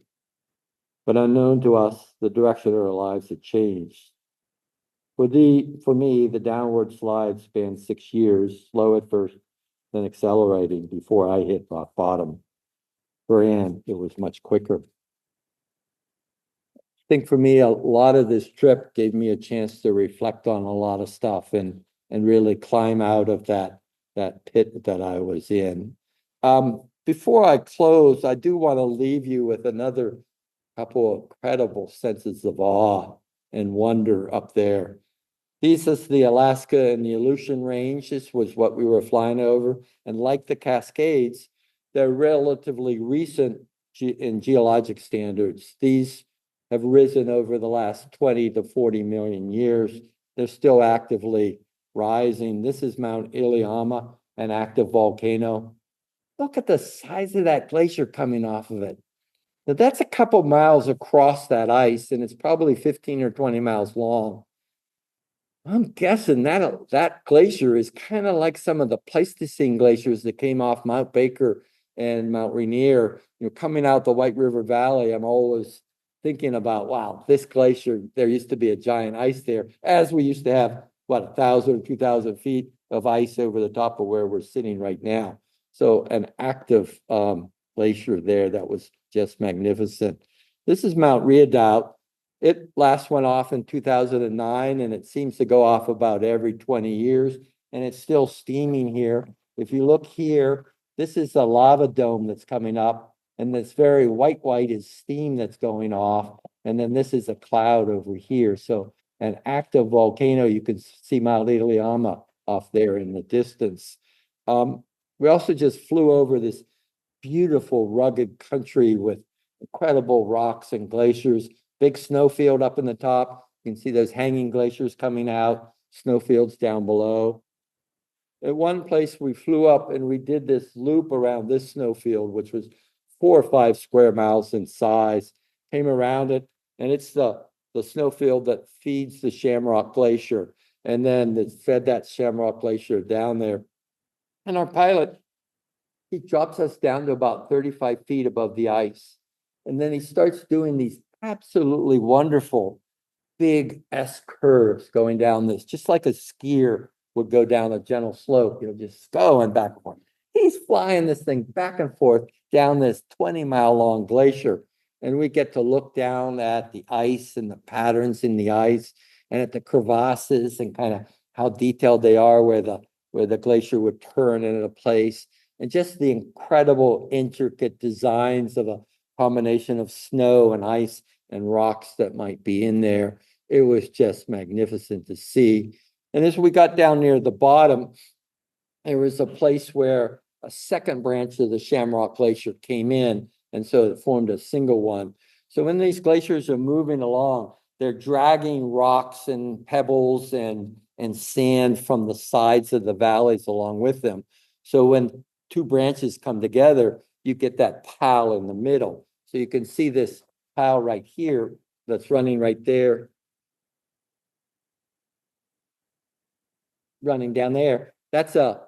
But unknown to us, the direction of our lives had changed. For me, the downward slide spanned 6 years, slow at first, then accelerating before I hit rock bottom. For Anne, it was much quicker. I think for me, a lot of this trip gave me a chance to reflect on a lot of stuff and really climb out of that pit that I was in. Before I close, I do want to leave you with another couple of incredible senses of awe and wonder up there. These is the Alaska and the Aleutian Range. This was what we were flying over. And like the Cascades, they're relatively recent in geologic standards. These have risen over the last 20 to 40 million years. They're still actively rising. This is Mount Iliamna, an active volcano. Look at the size of that glacier coming off of it. Now, that's a couple miles across that ice, and it's probably 15 or 20 miles long. I'm guessing that glacier is kind of like some of the Pleistocene glaciers that came off Mount Baker and Mount Rainier. Coming out the White River Valley, I'm always thinking about, wow, this glacier, there used to be a giant ice there, as we used to have, 1,000 or 2,000 feet of ice over the top of where we're sitting right now. So an active glacier there that was just magnificent. This is Mount Redoubt. It last went off in 2009, and it seems to go off about every 20 years, and it's still steaming here. If you look here, this is a lava dome that's coming up, and this very white is steam that's going off, and then this is a cloud over here. So an active volcano, you can see Mount Iliamna off there in the distance. We also just flew over this beautiful, rugged country with incredible rocks and glaciers. Big snowfield up in the top. You can see those hanging glaciers coming out, snowfields down below. At one place, we flew up and we did this loop around this snowfield, which was 4 or 5 square miles in size. Came around it, and it's the snowfield that feeds the Shamrock Glacier, and then it fed that Shamrock Glacier down there. And our pilot, he drops us down to about 35 feet above the ice. And then he starts doing these absolutely wonderful big S curves going down this, just like a skier would go down a gentle slope, just going back and forth. He's flying this thing back and forth down this 20-mile long glacier. And we get to look down at the ice and the patterns in the ice and at the crevasses and kind of how detailed they are where the glacier would turn into place, and just the incredible intricate designs of a combination of snow and ice and rocks that might be in there. It was just magnificent to see. And as we got down near the bottom, there was a place where a second branch of the Shamrock Glacier came in, and so it formed a single one. So when these glaciers are moving along, they're dragging rocks and pebbles and sand from the sides of the valleys along with them. So when two branches come together, you get that pile in the middle. So you can see this pile right here that's running right there, running down there. That's a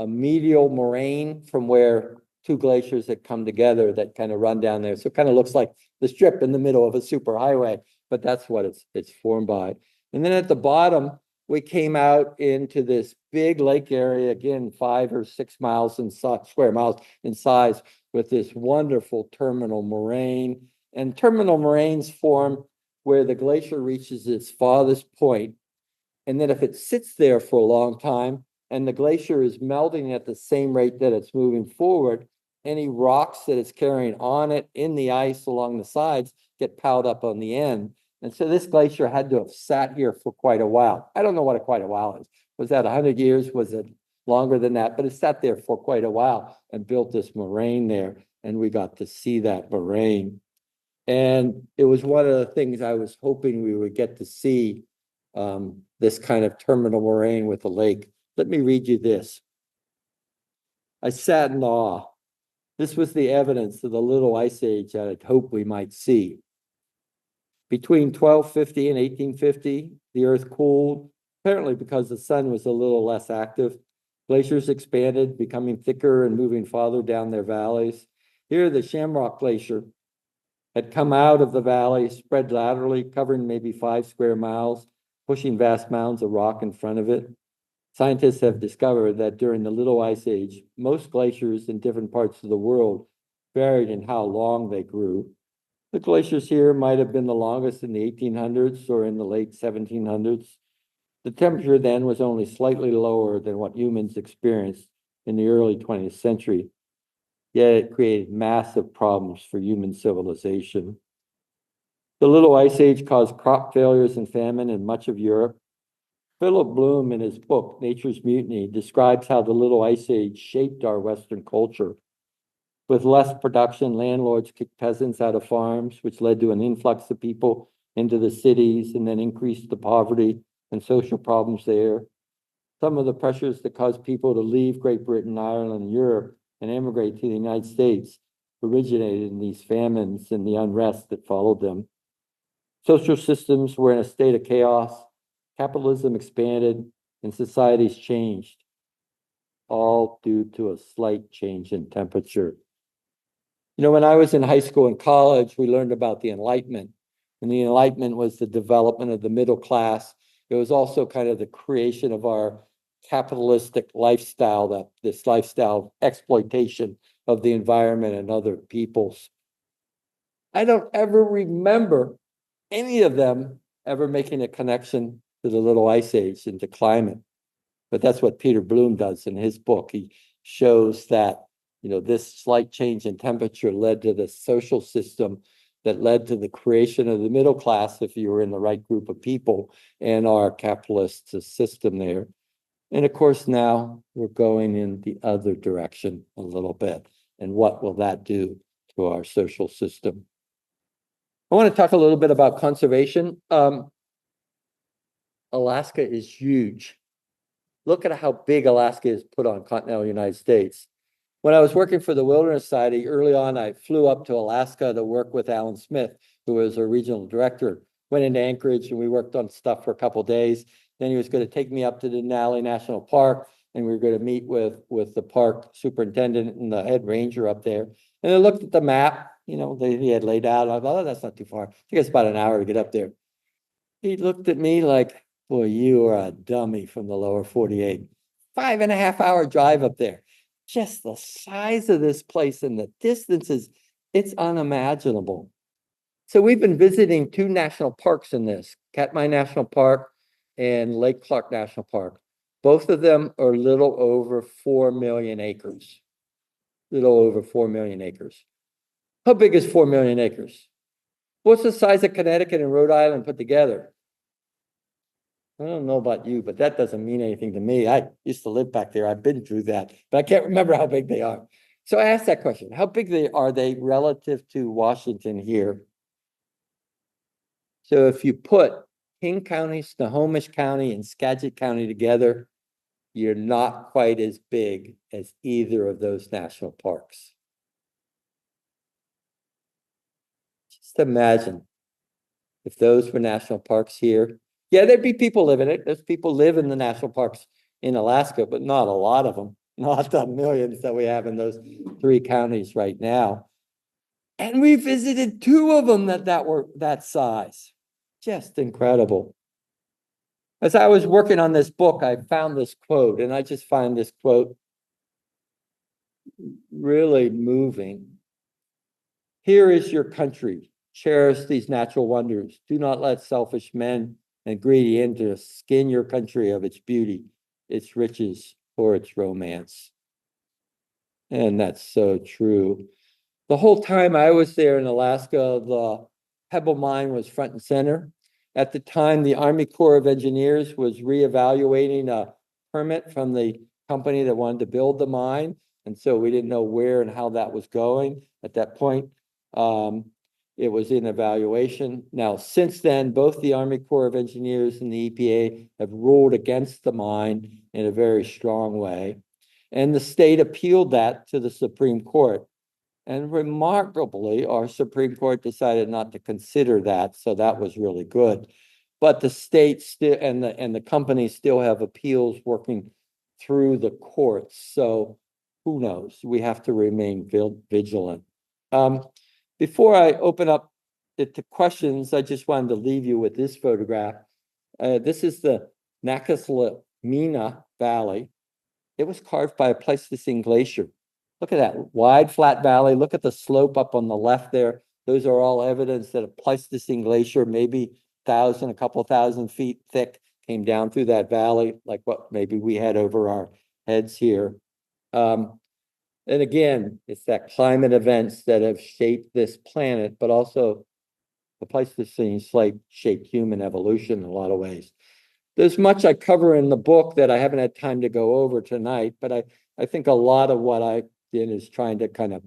medial moraine from where two glaciers that come together that kind of run down there. So it kind of looks like the strip in the middle of a superhighway, but that's what it's formed by. And then at the bottom, we came out into this big lake area, again, 5 or 6 miles in square miles in size, with this wonderful terminal moraine. And terminal moraines form where the glacier reaches its farthest point. And then if it sits there for a long time and the glacier is melting at the same rate that it's moving forward, any rocks that it's carrying on it in the ice along the sides get piled up on the end. And so this glacier had to have sat here for quite a while. I don't know what quite a while is, Was that 100 years? Was it longer than that? But it sat there for quite a while and built this moraine there, and we got to see that moraine. And it was one of the things I was hoping we would get to see, this kind of terminal moraine with a lake. Let me read you this. I sat in awe. This was the evidence of the little ice age that I'd hoped we might see. Between 1250 and 1850, the earth cooled, apparently because the sun was a little less active. Glaciers expanded, becoming thicker and moving farther down their valleys. Here, the Shamrock Glacier had come out of the valley, spread laterally, covering maybe 5 square miles, pushing vast mounds of rock in front of it. Scientists have discovered that during the Little Ice Age, most glaciers in different parts of the world varied in how long they grew. The glaciers here might have been the longest in the 1800s or in the late 1700s. The temperature then was only slightly lower than what humans experienced in the early 20th century, yet it created massive problems for human civilization. The Little Ice Age caused crop failures and famine in much of Europe. Philip Bloom, in his book, Nature's Mutiny, describes how the Little Ice Age shaped our Western culture. With less production, landlords kicked peasants out of farms, which led to an influx of people into the cities and then increased the poverty and social problems there. Some of the pressures that caused people to leave Great Britain, Ireland, and Europe and emigrate to the United States originated in these famines and the unrest that followed them. Social systems were in a state of chaos, capitalism expanded, and societies changed, all due to a slight change in temperature. You know, when I was in high school and college, we learned about the Enlightenment. And the Enlightenment was the development of the middle class. It was also kind of the creation of our capitalistic lifestyle, this lifestyle of exploitation of the environment and other peoples. I don't ever remember any of them ever making a connection to the Little Ice Age and to climate. But that's what Peter Bloom does in his book. He shows that, you know, this slight change in temperature led to the social system that led to the creation of the middle class, if you were in the right group of people, and our capitalist system there. And of course, now we're going in the other direction a little bit. And what will that do to our social system? I want to talk a little bit about conservation. Alaska is huge. Look at how big Alaska is put on continental United States. When I was working for the Wilderness Society, early on, I flew up to Alaska to work with Alan Smith, who was a regional director. Went into Anchorage and we worked on stuff for a couple of days. Then he was going to take me up to Denali National Park, and we were going to meet with the park superintendent and the head ranger up there. And I looked at the map, you know, he had laid out. I thought, oh, that's not too far. It took us about an hour to get up there. He looked at me like, boy, you are a dummy from the lower 48. 5.5 hour drive up there. Just the size of this place and the distances, it's unimaginable. So we've been visiting 2 national parks in this, Katmai National Park and Lake Clark National Park. Both of them are little over 4 million acres. Little over 4 million acres. How big is 4 million acres? What's the size of Connecticut and Rhode Island put together? I don't know about you, but that doesn't mean anything to me. I used to live back there. I've been through that, but I can't remember how big they are. So I asked that question. How big are they relative to Washington here? So if you put King County, Snohomish County, and Skagit County together, you're not quite as big as either of those national parks. Just imagine if those were national parks here. Yeah, there'd be people living in it. There's people live in the national parks in Alaska, but not a lot of them. Not the millions that we have in those 3 counties right now. And we visited 2 of them that were that size. Just incredible. As I was working on this book, I found this quote, and I just find this quote really moving. Here is your country. Cherish these natural wonders. Do not let selfish men and greedy interests skin your country of its beauty, its riches, or its romance. And that's so true. The whole time I was there in Alaska, the Pebble Mine was front and center. At the time, the Army Corps of Engineers was reevaluating a permit from the company that wanted to build the mine. And so we didn't know where and how that was going at that point. It was in evaluation. Now, since then, both the Army Corps of Engineers and the EPA have ruled against the mine in a very strong way. And the state appealed that to the Supreme Court. And remarkably, our Supreme Court decided not to consider that. So that was really good. But the state still and the companies still have appeals working through the courts. So who knows? We have to remain vigilant. Before I open up it to questions, I just wanted to leave you with this photograph. This is the Nakaslamina Valley. It was carved by a Pleistocene glacier. Look at that wide, flat valley. Look at the slope up on the left there. Those are all evidence that a Pleistocene glacier, maybe a couple thousand feet thick, came down through that valley, like what maybe we had over our heads here. And again, it's that climate events that have shaped this planet, but also the Pleistocene slate shaped human evolution in a lot of ways. There's much I cover in the book that I haven't had time to go over tonight, but I think a lot of what I did is trying to kind of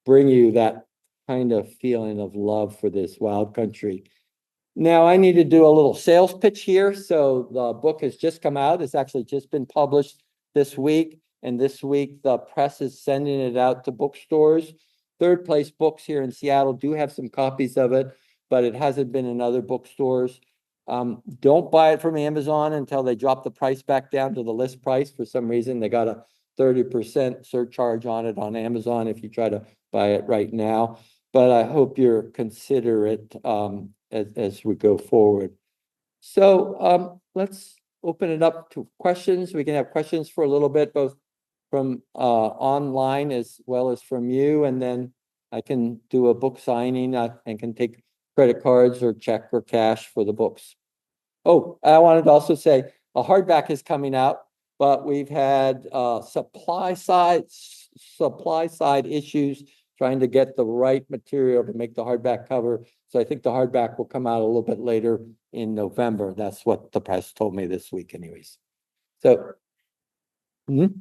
bring you that kind of feeling of love for this wild country. Now, I need to do a little sales pitch here. So the book has just come out. It's actually just been published this week. And this week, the press is sending it out to bookstores. Third Place Books here in Seattle do have some copies of it, but it hasn't been in other bookstores. Don't buy it from Amazon until they drop the price back down to the list price. For some reason, they got a 30% surcharge on it on Amazon if you try to buy it right now. But I hope you're considerate as we go forward. So let's open it up to questions. We can have questions for a little bit, both from online as well as from you. And then I can do a book signing and can take credit cards or check or cash for the books. Oh, I wanted to also say a hardback is coming out, but we've had supply side issues trying to get the right material to make the hardback cover. So I think the hardback will come out a little bit later in November. That's what the press told me this week anyways. So November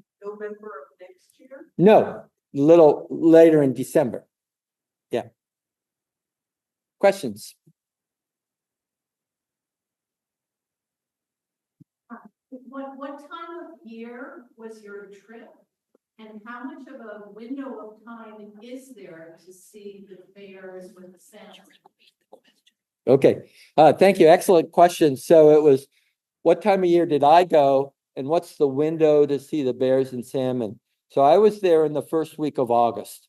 of next year? No, a little later in December. Yeah. Questions? What time of year was your trip? And how much of a window of time is there to see the bears with the salmon? Okay. Thank you. Excellent question. So it was, what time of year did I go? And what's the window to see the bears and salmon? So I was there in the first week of August.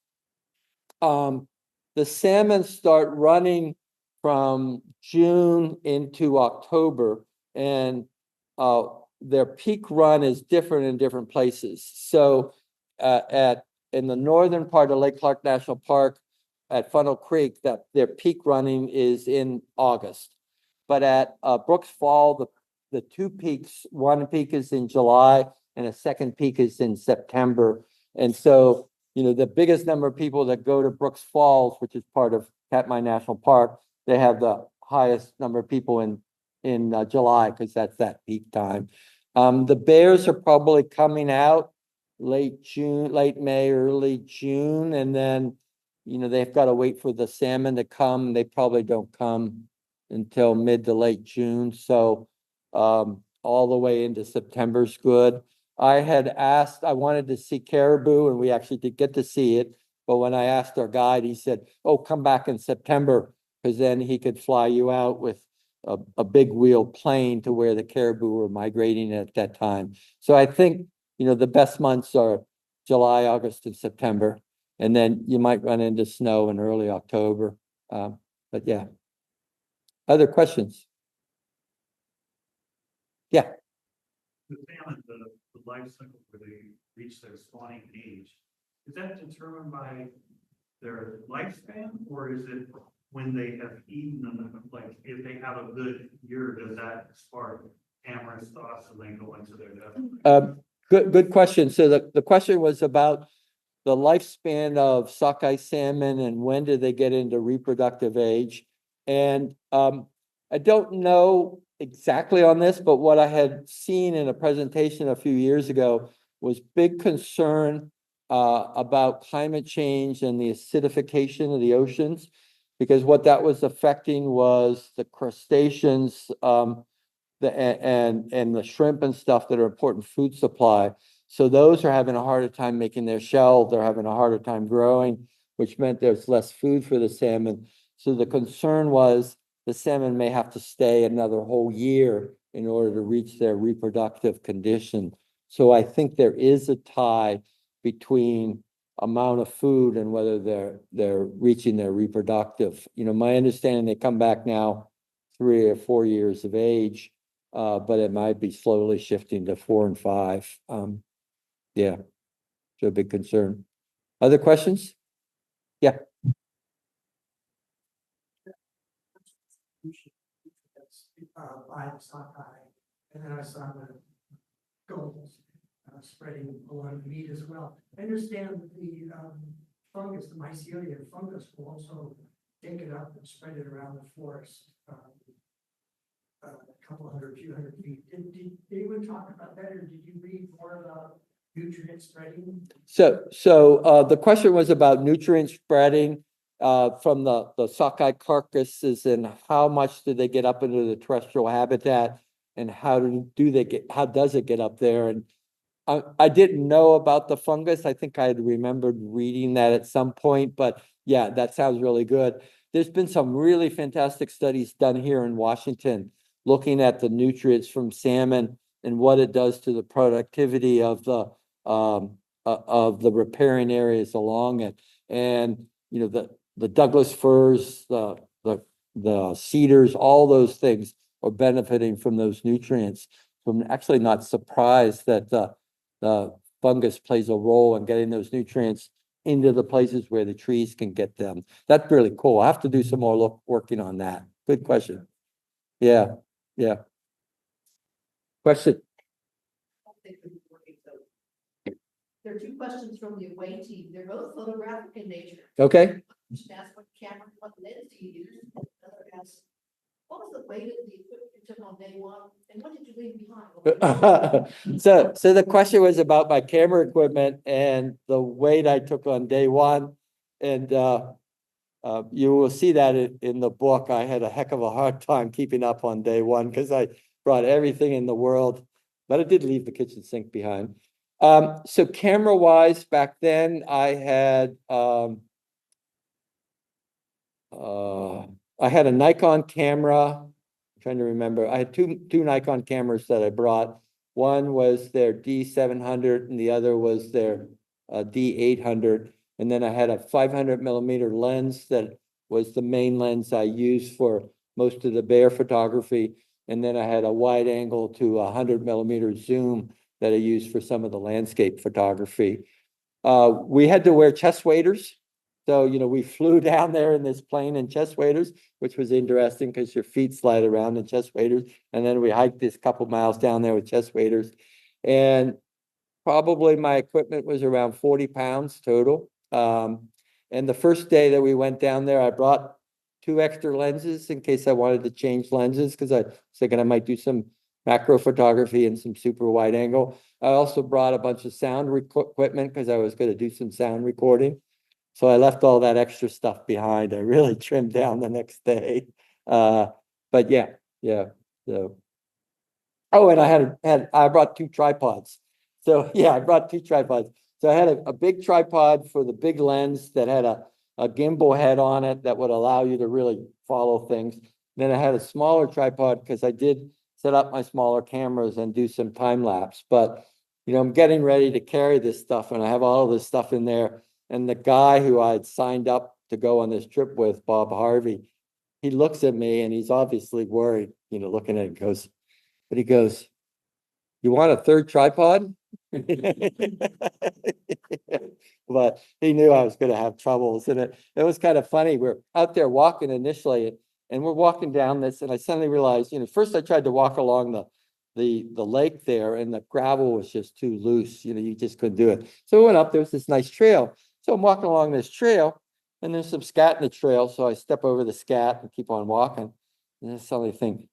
The salmon start running from June into October, and their peak run is different in different places. So in the northern part of Lake Clark National Park at Funnel Creek, that their peak running is in August. But at Brooks Fall, the two peaks, one peak is in July and a second peak is in September. And so, you know, the biggest number of people that go to Brooks Falls, which is part of Katmai National Park, they have the highest number of people in July because that's that peak time. The bears are probably coming out late May, early June, and then, you know, they've got to wait for the salmon to come. They probably don't come until mid to late June. So all the way into September is good. I had asked, I wanted to see caribou, and we actually did get to see it. But when I asked our guide, he said, oh, come back in September, because then he could fly you out with a big wheel plane to where the caribou were migrating at that time. So I think, you know, the best months are July, August, and September. And then you might run into snow in early October. But yeah. Other questions? Yeah. The salmon, the life cycle where they reach their spawning age, is that determined by their lifespan, or is it when they have eaten them? Like if they have a good year, does that spark amorous thoughts and then go into their death? Good question. So the question was about the lifespan of sockeye salmon and when do they get into reproductive age? And I don't know exactly on this, but what I had seen in a presentation a few years ago was big concern about climate change and the acidification of the oceans. Because what that was affecting was the crustaceans, and the shrimp and stuff that are important food supply. So those are having a harder time making their shell. They're having a harder time growing, which meant there's less food for the salmon. So the concern was the salmon may have to stay another whole year in order to reach their reproductive condition. So I think there is a tie between amount of food and whether they're reaching their reproductive. My understanding, they come back now 3 or 4 years of age, but it might be slowly shifting to 4 and 5. Yeah, so a big concern. Other questions? Yeah. By the sockeye, and then I saw the gulls spreading along the meat as well. I understand that the fungus, the mycelium fungus, will also take it up and spread it around the forest. A few hundred feet. Did anyone talk about that, or did you read more about nutrient spreading? So the question was about nutrient spreading from the sockeye carcasses, and how much do they get up into the terrestrial habitat, and how does it get up there? And I didn't know about the fungus. I think I had remembered reading that at some point, but yeah, that sounds really good. There's been some really fantastic studies done here in Washington looking at the nutrients from salmon and what it does to the productivity of the riparian areas along it. And the Douglas firs, the cedars, all those things are benefiting from those nutrients. So I'm actually not surprised that the fungus plays a role in getting those nutrients into the places where the trees can get them. That's really cool. I have to do some more working on that. Good question. Yeah, yeah. Question. There are two questions from the away team. They're both photographic in nature. Okay. Just ask what camera, what lens do you use? The other asks, what was the weight of the equipment you took on day one, and what did you leave behind? So the question was about my camera equipment and the weight I took on day one. And you will see that in the book. I had a heck of a hard time keeping up on day one because I brought everything in the world, but I did leave the kitchen sink behind. So camera wise, back then I had a Nikon camera. I'm trying to remember. I had two Nikon cameras that I brought. One was their D700 and the other was their D800. And then I had a 500 millimeter lens that was the main lens I used for most of the bear photography. And then I had a wide angle to 100 millimeter zoom that I used for some of the landscape photography. We had to wear chest waders. So, we flew down there in this plane in chest waders, which was interesting because your feet slide around in chest waders. And then we hiked this couple miles down there with chest waders. And probably my equipment was around 40 pounds total. And the first day that we went down there, I brought 2 extra lenses in case I wanted to change lenses because I was thinking I might do some macro photography and some super wide angle. I also brought a bunch of sound equipment because I was going to do some sound recording. So I left all that extra stuff behind. I really trimmed down the next day. But yeah. So, oh, and I brought 2 tripods. So yeah, I brought 2 tripods. So I had a big tripod for the big lens that had a gimbal head on it that would allow you to really follow things. Then I had a smaller tripod because I did set up my smaller cameras and do some time lapse. But I'm getting ready to carry this stuff, and I have all of this stuff in there. And the guy who I had signed up to go on this trip with, Bob Harvey, he looks at me and he's obviously worried, looking at it, but he goes, "You want a 3rd tripod?" But he knew I was going to have troubles. And it was kind of funny. We're out there walking initially, and we're walking down this, and I suddenly realized, first I tried to walk along the lake there, and the gravel was just too loose. You just couldn't do it. So we went up, there was this nice trail. So I'm walking along this trail, and there's some scat in the trail. So I step over the scat and keep on walking. And I suddenly think,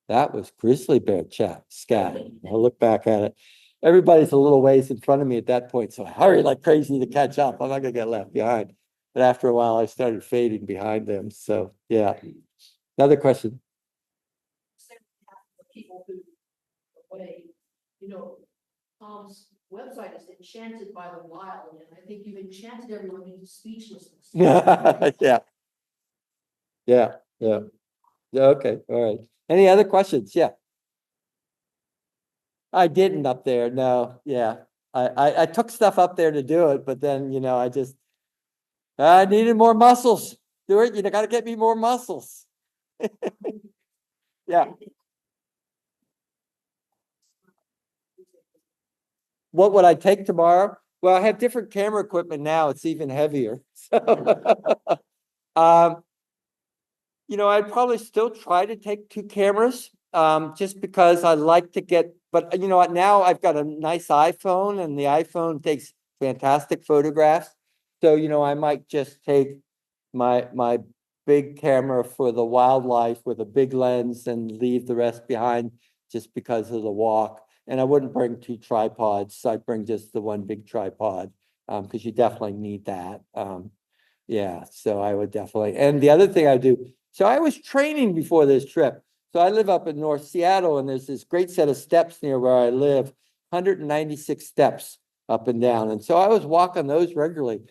That was grizzly bear scat. I look back at it. Everybody's a little ways in front of me at that point, so I hurry like crazy to catch up. I'm not gonna get left behind. But after a while, I started fading behind them. So yeah. Another question. People who, way, you know, Tom's website is enchanted by the wild, and I think you've enchanted everyone into speechlessness. Yeah. Yeah. Yeah. Yeah. Okay. All right. Any other questions? Yeah. I didn't up there. No. Yeah. I took stuff up there to do it, but then, I needed more muscles. Do it. You got to get me more muscles. Yeah. What would I take tomorrow? Well, I have different camera equipment now. It's even heavier. So, I'd probably still try to take 2 cameras, just because I like to get, but you know what, now I've got a nice iPhone and the iPhone takes fantastic photographs. So, I might just take my big camera for the wildlife with a big lens and leave the rest behind just because of the walk. And I wouldn't bring 2 tripods. I'd bring just the one big tripod, because you definitely need that. Yeah, so I would definitely, and the other thing I do, so I was training before this trip. So I live up in North Seattle and there's this great set of steps near where I live, 196 steps up and down. And so I was walking those regularly,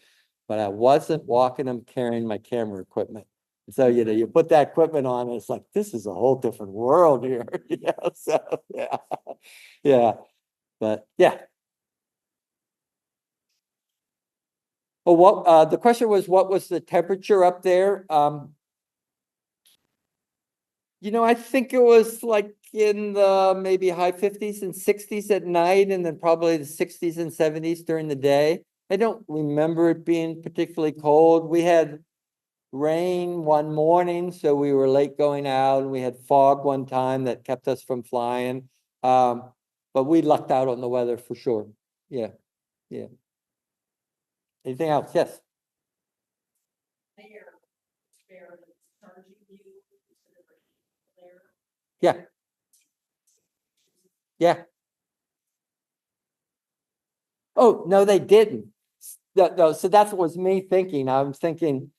but I wasn't walking them carrying my camera equipment. So, you put that equipment on and it's like, this is a whole different world here. So yeah, yeah, but yeah. Well, the question was, what was the temperature up there? I think it was like in the maybe high 50s and 60s at night, and then probably the 60s and 70s during the day. I don't remember it being particularly cold. We had rain one morning, so we were late going out, and we had fog one time that kept us from flying. But we lucked out on the weather for sure. Yeah, yeah. Anything else? Yes. Yeah. Yeah. Oh, no, they didn't. No, so that's what was me thinking. I'm thinking,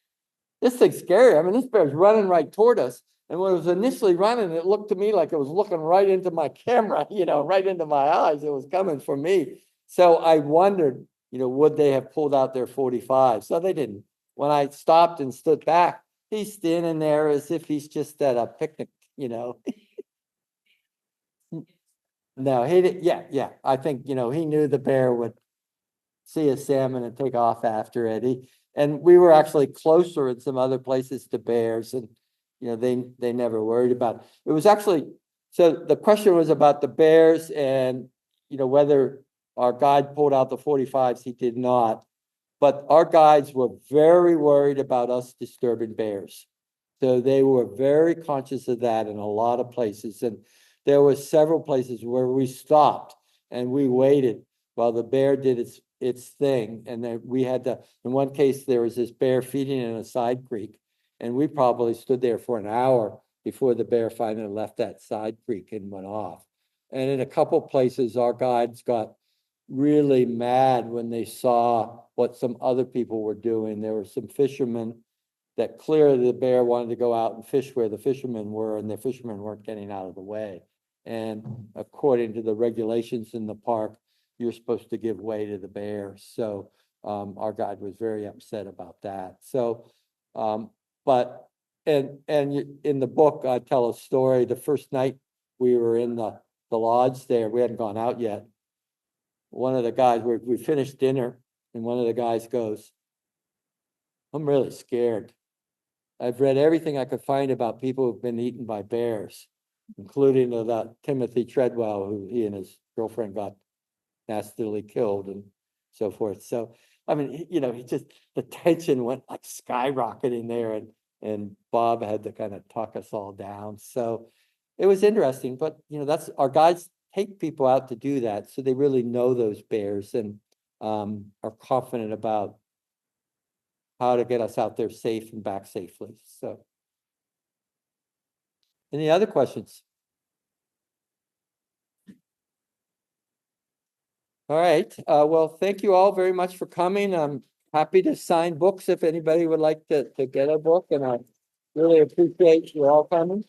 this thing's scary. I mean, this bear's running right toward us. And when it was initially running, it looked to me like it was looking right into my camera, right into my eyes. It was coming for me. So I wondered, would they have pulled out their 45? So they didn't. When I stopped and stood back, he's standing there as if he's just at a picnic, No, he did. Yeah, yeah. I think, he knew the bear would see a salmon and take off after it. And we were actually closer in some other places to bears, and they never worried about it. It was actually, so the question was about the bears and whether our guide pulled out the 45s. He did not, but our guides were very worried about us disturbing bears. So they were very conscious of that in a lot of places. And there were several places where we stopped and we waited while the bear did its thing. And then we had to, in one case, there was this bear feeding in a side creek. And we probably stood there for an hour before the bear finally left that side creek and went off. And in a couple places, our guides got really mad when they saw what some other people were doing. There were some fishermen that clearly the bear wanted to go out and fish where the fishermen were, and the fishermen weren't getting out of the way. And according to the regulations in the park, you're supposed to give way to the bear. So our guide was very upset about that. So, but in the book, I tell a story. The first night we were in the lodge there, we hadn't gone out yet. One of the guys, we finished dinner, and one of the guys goes, "I'm really scared. I've read everything I could find about people who've been eaten by bears, including that Timothy Treadwell, who he and his girlfriend got nastily killed and so forth." So, I mean, he just, the tension went like skyrocketing there, and Bob had to kind of talk us all down. So it was interesting, but that's, our guides take people out to do that. So they really know those bears and are confident about how to get us out there safe and back safely. So, any other questions? All right, well, thank you all very much for coming. I'm happy to sign books if anybody would like to get a book, and I really appreciate you all coming.